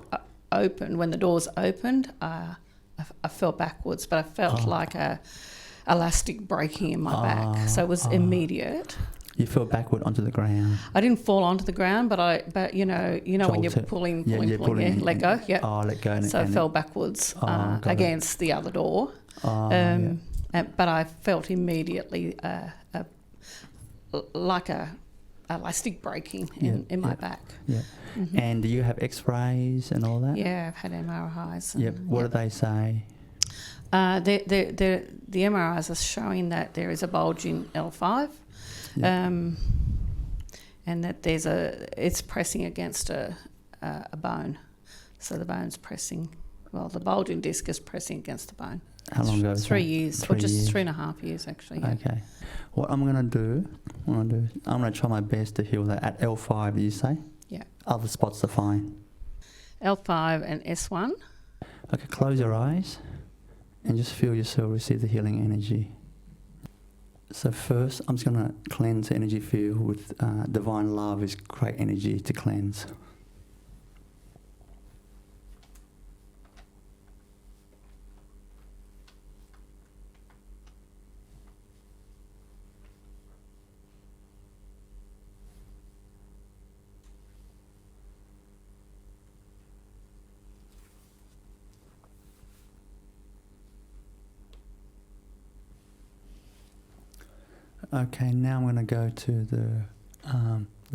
opened, when the doors opened, I fell backwards, but I felt like a elastic breaking in my back, so it was immediate. You fell backward onto the ground. I didn't fall onto the ground, but you know when you're pulling, let go. Yeah. Oh, let go. So I fell backwards against the other door. But I felt immediately like a elastic breaking in my back. Yeah. Mm-hmm. And do you have X-rays and all that? Yeah, I've had MRIs. What do they say? The MRIs are showing that there is a bulge in L5, and that it's pressing against a bone. So the bone's pressing. Well, the bulging disc is pressing against the bone. How long ago? 3 years, or just 3.5 years actually. Yeah. Okay. What I'm going to do, I'm going to try my best to heal that. At L5, did you say? Yeah. Other spots are fine. L5 and S1. Okay, close your eyes and just feel yourself receive the healing energy. So first, I'm just going to cleanse the energy field with divine love is great energy to cleanse. Okay, now I'm going to go to the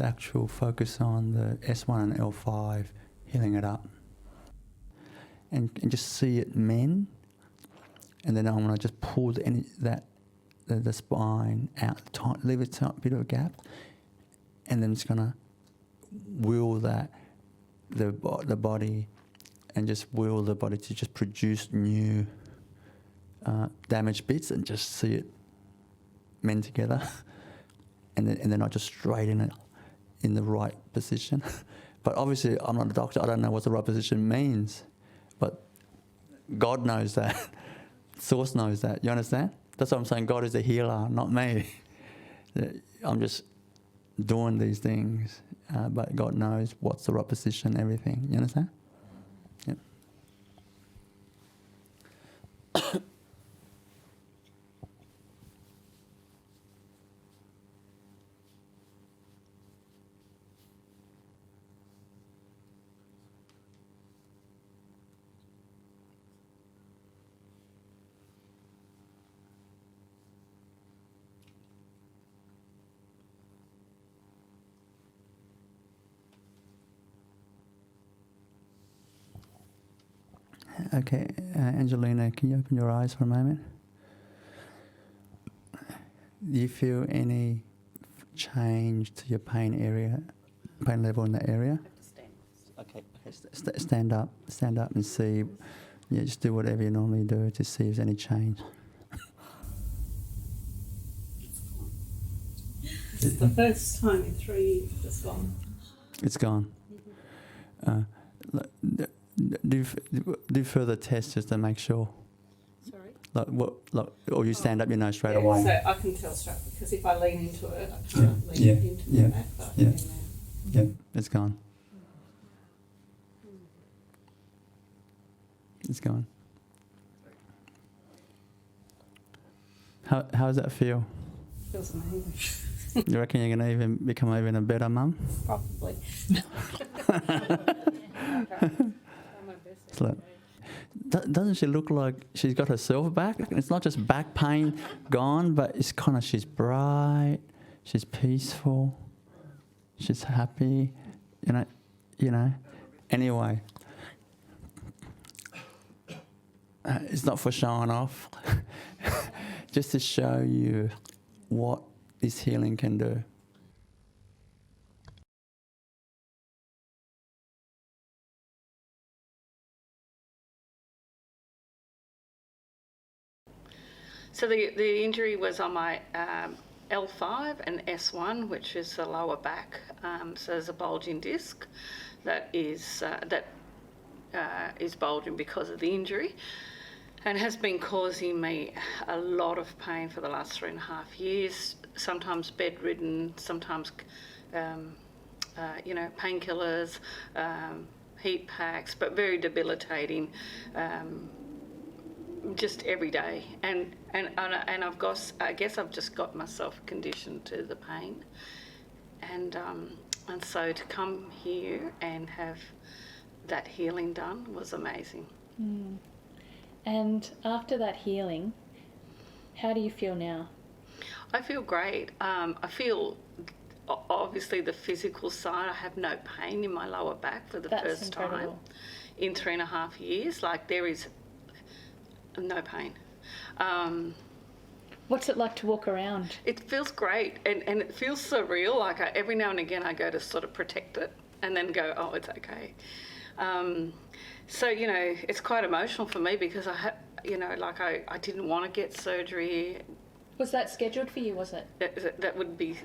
actual focus on the S1 and L5, healing it up. And just see it mend. And then I'm going to just pull the spine out, leave a bit of a gap. And then it's going to will the body, and just will the body to just produce new damaged bits, and just see it mend together, and then I just straighten it in the right position. But obviously I'm not a doctor, I don't know what the right position means, but God knows that. Source knows that. You understand? That's what I'm saying. God is a healer, not me. I'm just doing these things, but God knows what's the right position, everything. You understand? Yep. Okay, Angelina, can you open your eyes for a moment? Do you feel any change to your pain level in the area? Okay, stand up and see. Yeah, just do whatever you normally do to see if there's any change. It's the first time in 3 years it's gone. It's gone. Do further tests just to make sure. Sorry? Or you stand up, you know straight away. So I can tell straight, because if I lean into it, I can't lean into the mat, but I can now. Yeah, it's gone. It's gone. How does that feel? Feels amazing. You reckon you're going to become even a better mum? Probably. Doesn't she look like she's got herself back? It's not just back pain gone, but it's kind of, she's bright, she's peaceful, she's happy, you know. Anyway, it's not for showing off, just to show you what this healing can do. So the injury was on my L5 and S1, which is the lower back. So there's a bulging disc that is bulging because of the injury, and has been causing me a lot of pain for the last 3.5 years. Sometimes bedridden, sometimes painkillers, heat packs, but very debilitating. Just every day, and I guess I've just got myself conditioned to the pain, and so to come here and have that healing done was amazing. Mm. And after that healing, how do you feel now? I feel great. I feel obviously the physical side. I have no pain in my lower back for the first time in 3.5 years. Like, there is no pain. What's it like to walk around? It feels great, and it feels surreal. Like, every now and again I go to sort of protect it and then go, oh, it's okay. So, it's quite emotional for me, because I didn't want to get surgery. Was that scheduled for you, was it? That would be,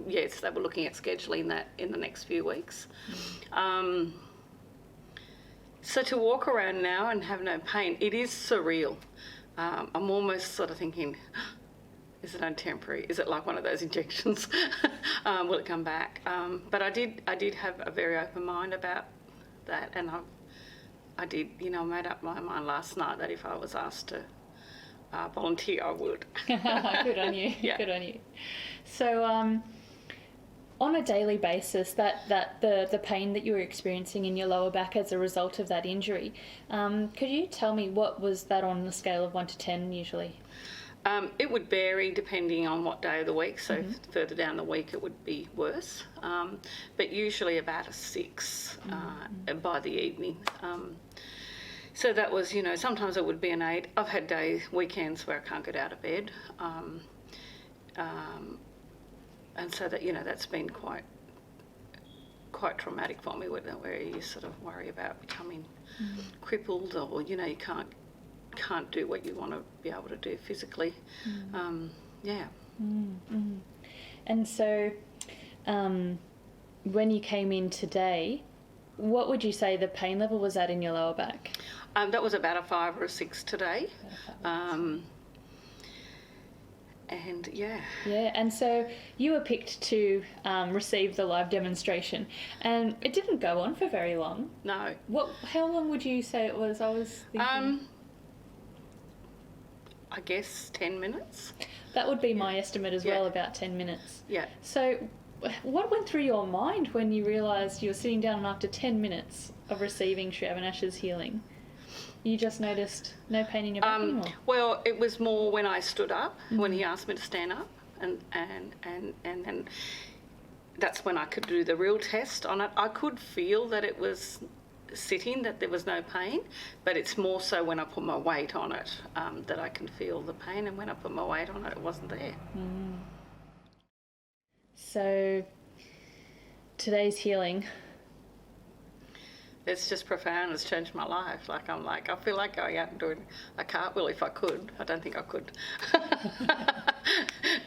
yes, they were looking at scheduling that in the next few weeks. So to walk around now and have no pain, it is surreal. I'm almost sort of thinking, is it temporary? Is it like one of those injections? Will it come back? But I did have a very open mind about that, and I did, made up my mind last night that if I was asked to volunteer, I would. Good on you. Yeah. Good on you. So, on a daily basis, the pain that you were experiencing in your lower back as a result of that injury, could you tell me what was that on a scale of 1 to 10 usually? It would vary depending on what day of the week. So further down the week, it would be worse. But usually about a 6 by the evening. So that was, sometimes it would be an 8. I've had weekends where I can't get out of bed. And so that, that's been quite traumatic for me, where you sort of worry about becoming crippled, or, you can't do what you want to be able to do physically. Yeah. Mm-hmm. And so when you came in today, what would you say the pain level was at in your lower back? That was about a 5 or a 6 today. And yeah. Yeah, and so you were picked to receive the live demonstration, and it didn't go on for very long. No. How long would you say it was? I was thinking... I guess 10 minutes. That would be my estimate as well, about 10 minutes. Yeah. So what went through your mind when you realised you were sitting down and after 10 minutes of receiving Sri Avinash's healing, you just noticed no pain in your back anymore? Well, it was more when I stood up, when he asked me to stand up, and then that's when I could do the real test on it. I could feel that it was sitting, that there was no pain, but it's more so when I put my weight on it that I can feel the pain, and when I put my weight on it, it wasn't there. So today's healing, it's just profound. It's changed my life. I feel like going out and doing a cartwheel if I could. I don't think I could.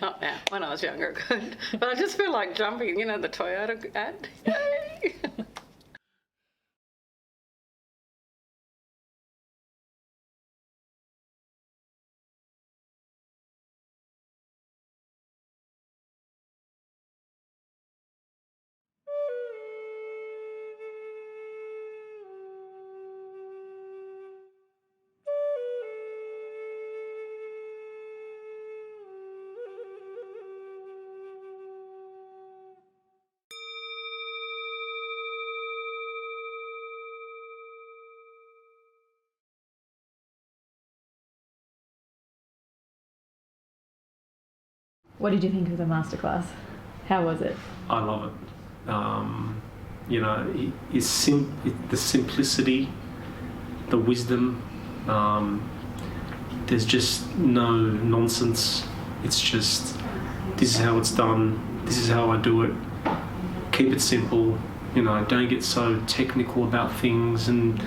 Not now. When I was younger, I could. But I just feel like jumping, you know, the Toyota ad. Yay! what did you think of the masterclass? How was it? I love it. You know, the simplicity, the wisdom. There's just no nonsense. It's just, this is how it's done. This is how I do it. Keep it simple. You know, don't get so technical about things. And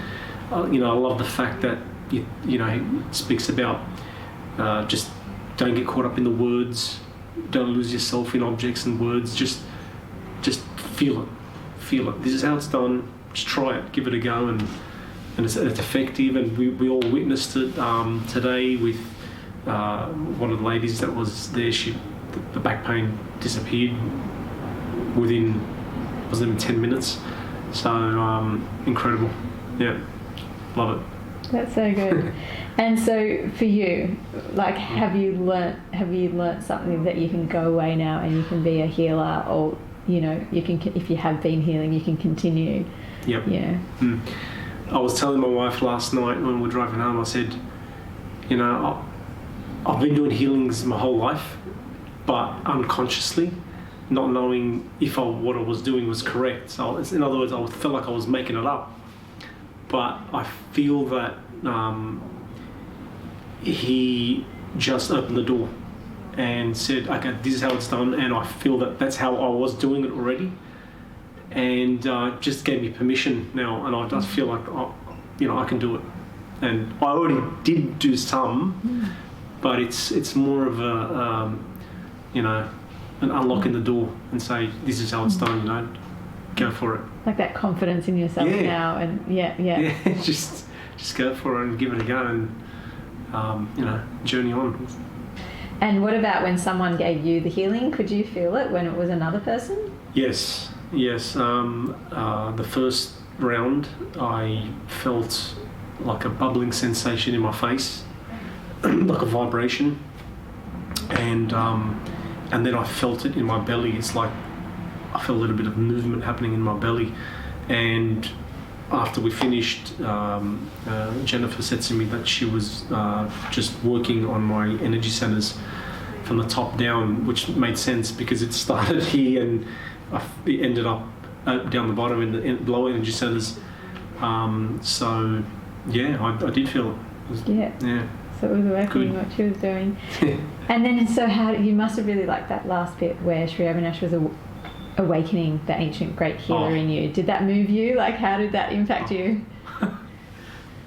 you know, I love the fact that you know, he speaks about just don't get caught up in the words. Don't lose yourself in objects and words. Just feel it. Feel it. This is how it's done. Just try it. Give it a go, and it's effective. And we all witnessed it today with one of the ladies that was there. The back pain disappeared within, wasn't even 10 minutes. So incredible. Yeah, love it. That's so good. And so for you, like, have you learnt something that you can go away now and you can be a healer, or, you know, you can, if you have been healing, you can continue? Yep. Yeah. I was telling my wife last night when we were driving home, I said, you know, I've been doing healings my whole life, but unconsciously, not knowing if what I was doing was correct. So in other words, I felt like I was making it up. But I feel that he just opened the door and said, okay, this is how it's done, and I feel that that's how I was doing it already, and just gave me permission now, and I just feel like, you know, I can do it. And I already did do some, but it's more of a, you know, an unlocking the door and say, this is how it's done, you know, go for it. Like that confidence in yourself now, and yeah. just go for it and give it a go, and you know, journey on. And what about when someone gave you the healing? Could you feel it when it was another person? Yes. The first round, I felt like a bubbling sensation in my face, like a vibration, and then I felt it in my belly. It's like I felt a little bit of movement happening in my belly, and after we finished, Jennifer said to me that she was just working on my energy centers from the top down, which made sense because it started here and it ended up down the bottom in the lower energy centers. So yeah, I did feel it. Yeah. So it was working what she was doing. And then, so how you must have really liked that last bit where Sri Avinash was awakening the ancient great healer in you. Did that move you? Like, how did that impact you?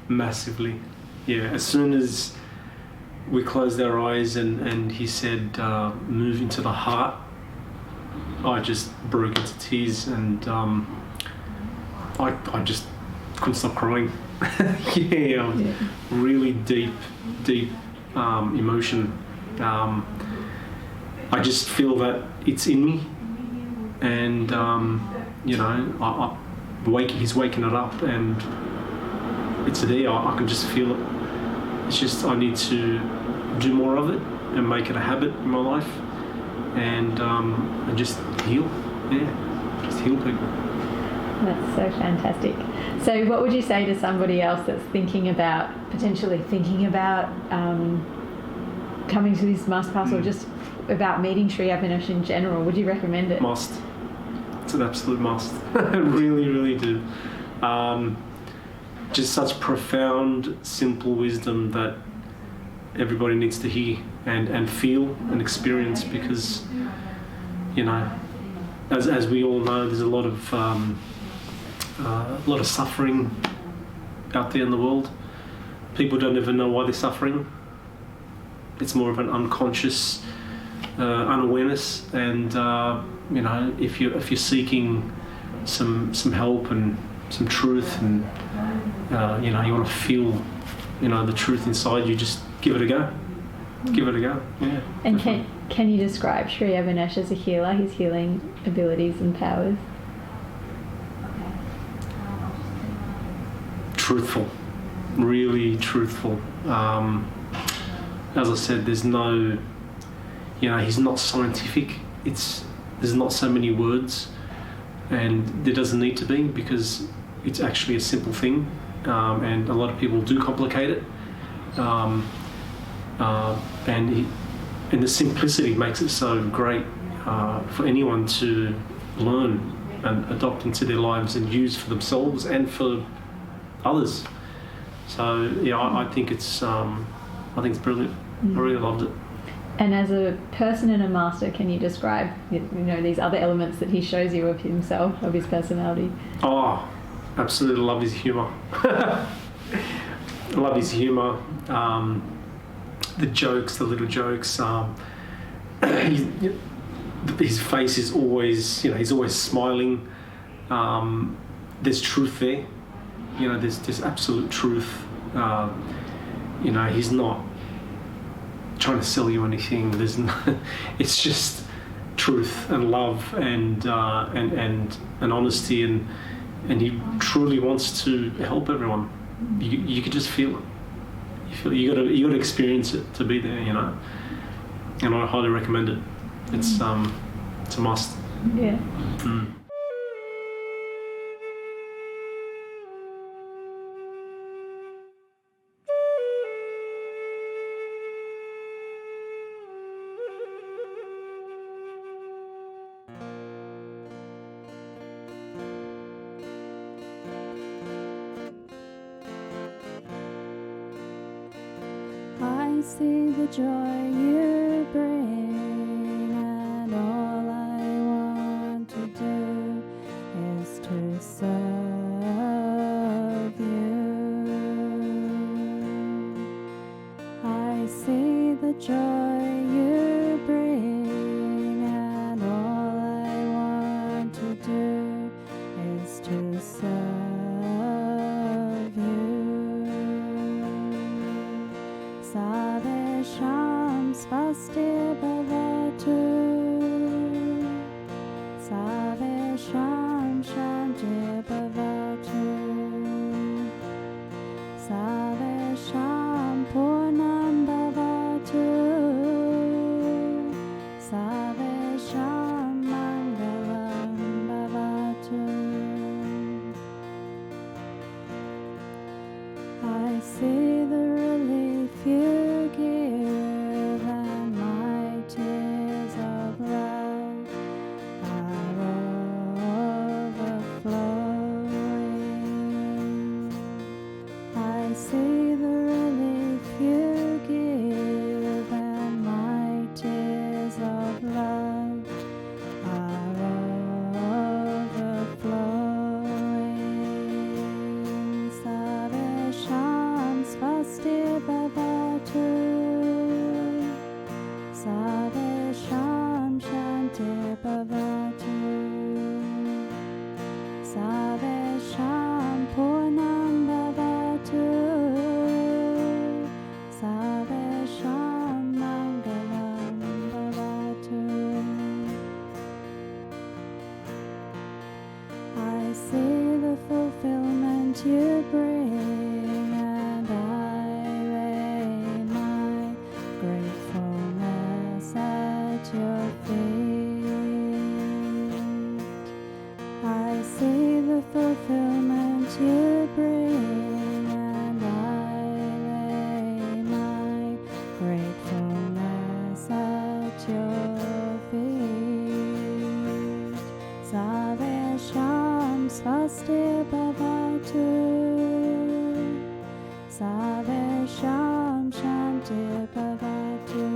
Massively. Yeah, as soon as we closed our eyes and he said, move into the heart, I just broke into tears, and I just couldn't stop crying. really deep emotion. I just feel that it's in me, and he's waking it up, and it's there. I can just feel it. It's just I need to do more of it and make it a habit in my life, and just heal. Yeah, just heal people. That's so fantastic. So what would you say to somebody else that's potentially thinking about coming to this Master Class or just about meeting Sri Avinash in general? Would you recommend it? Must. It's an absolute must. I really, really do. Just such profound, simple wisdom that everybody needs to hear and feel and experience, because, as we all know, there's a lot of suffering out there in the world. People don't even know why they're suffering. It's more of an unconscious unawareness, and if you're seeking some help and some truth, and you want to feel the truth inside you, just give it a go. Give it a go. Yeah. And can you describe Sri Avinash as a healer, his healing abilities and powers? Truthful, really truthful. As I said, there's no, he's not scientific. There's not so many words, and there doesn't need to be, because it's actually a simple thing, and a lot of people do complicate it. And the simplicity makes it so great for anyone to learn and adopt into their lives and use for themselves and for others. So I think it's brilliant. I really loved it. And as a person and a master, can you describe these other elements that he shows you of himself, of his personality? Oh, absolutely love his humour. Love his humour. The jokes, the little jokes. His face is always, he's always smiling. There's truth there. There's absolute truth. He's not trying to sell you anything. It's just truth and love and honesty, and he truly wants to help everyone. You could just feel it. You got to experience it to be there, and I highly recommend it. It's a must. Yeah. I see the joy you bring, and all I want to do is to serve you. I see the joy you bring, and all I want to do is to serve you. Sarvesham svastir bhava. fulfillment you bring, and I lay my gratefulness at your feet. I see the fulfillment you bring, and I lay my gratefulness at your feet. Savesham svasti bhavatu, Savesham shanti bhavatu,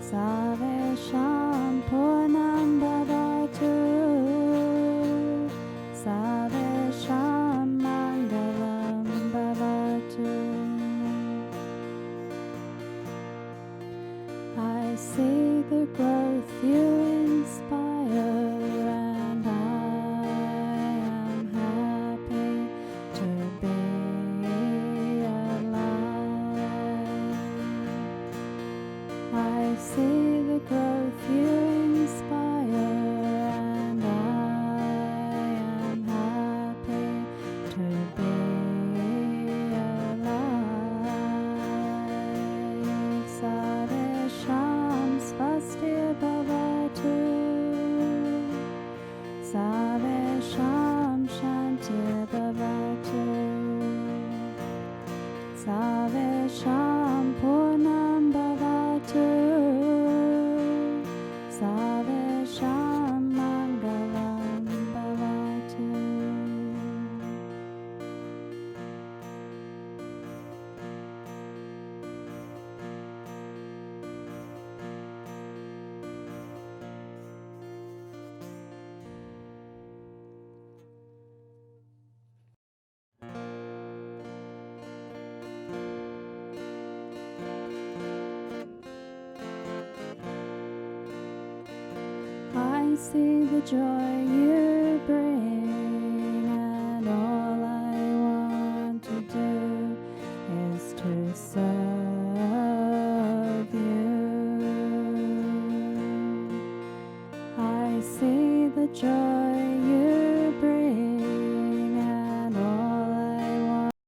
Savesham purnam bhavatu, Savesham mangalam bhavatu. I see the growth you inspire, and I am happy to be alive. I see the growth you inspire, and I am happy to be alive. Savesham svasti bhavatu, Savesham shanti bhavatu, Savesham purnam bhavatu, Savesham mangalam bhavatu. I see the joy you bring, and all I want to do is to serve you. I see the joy you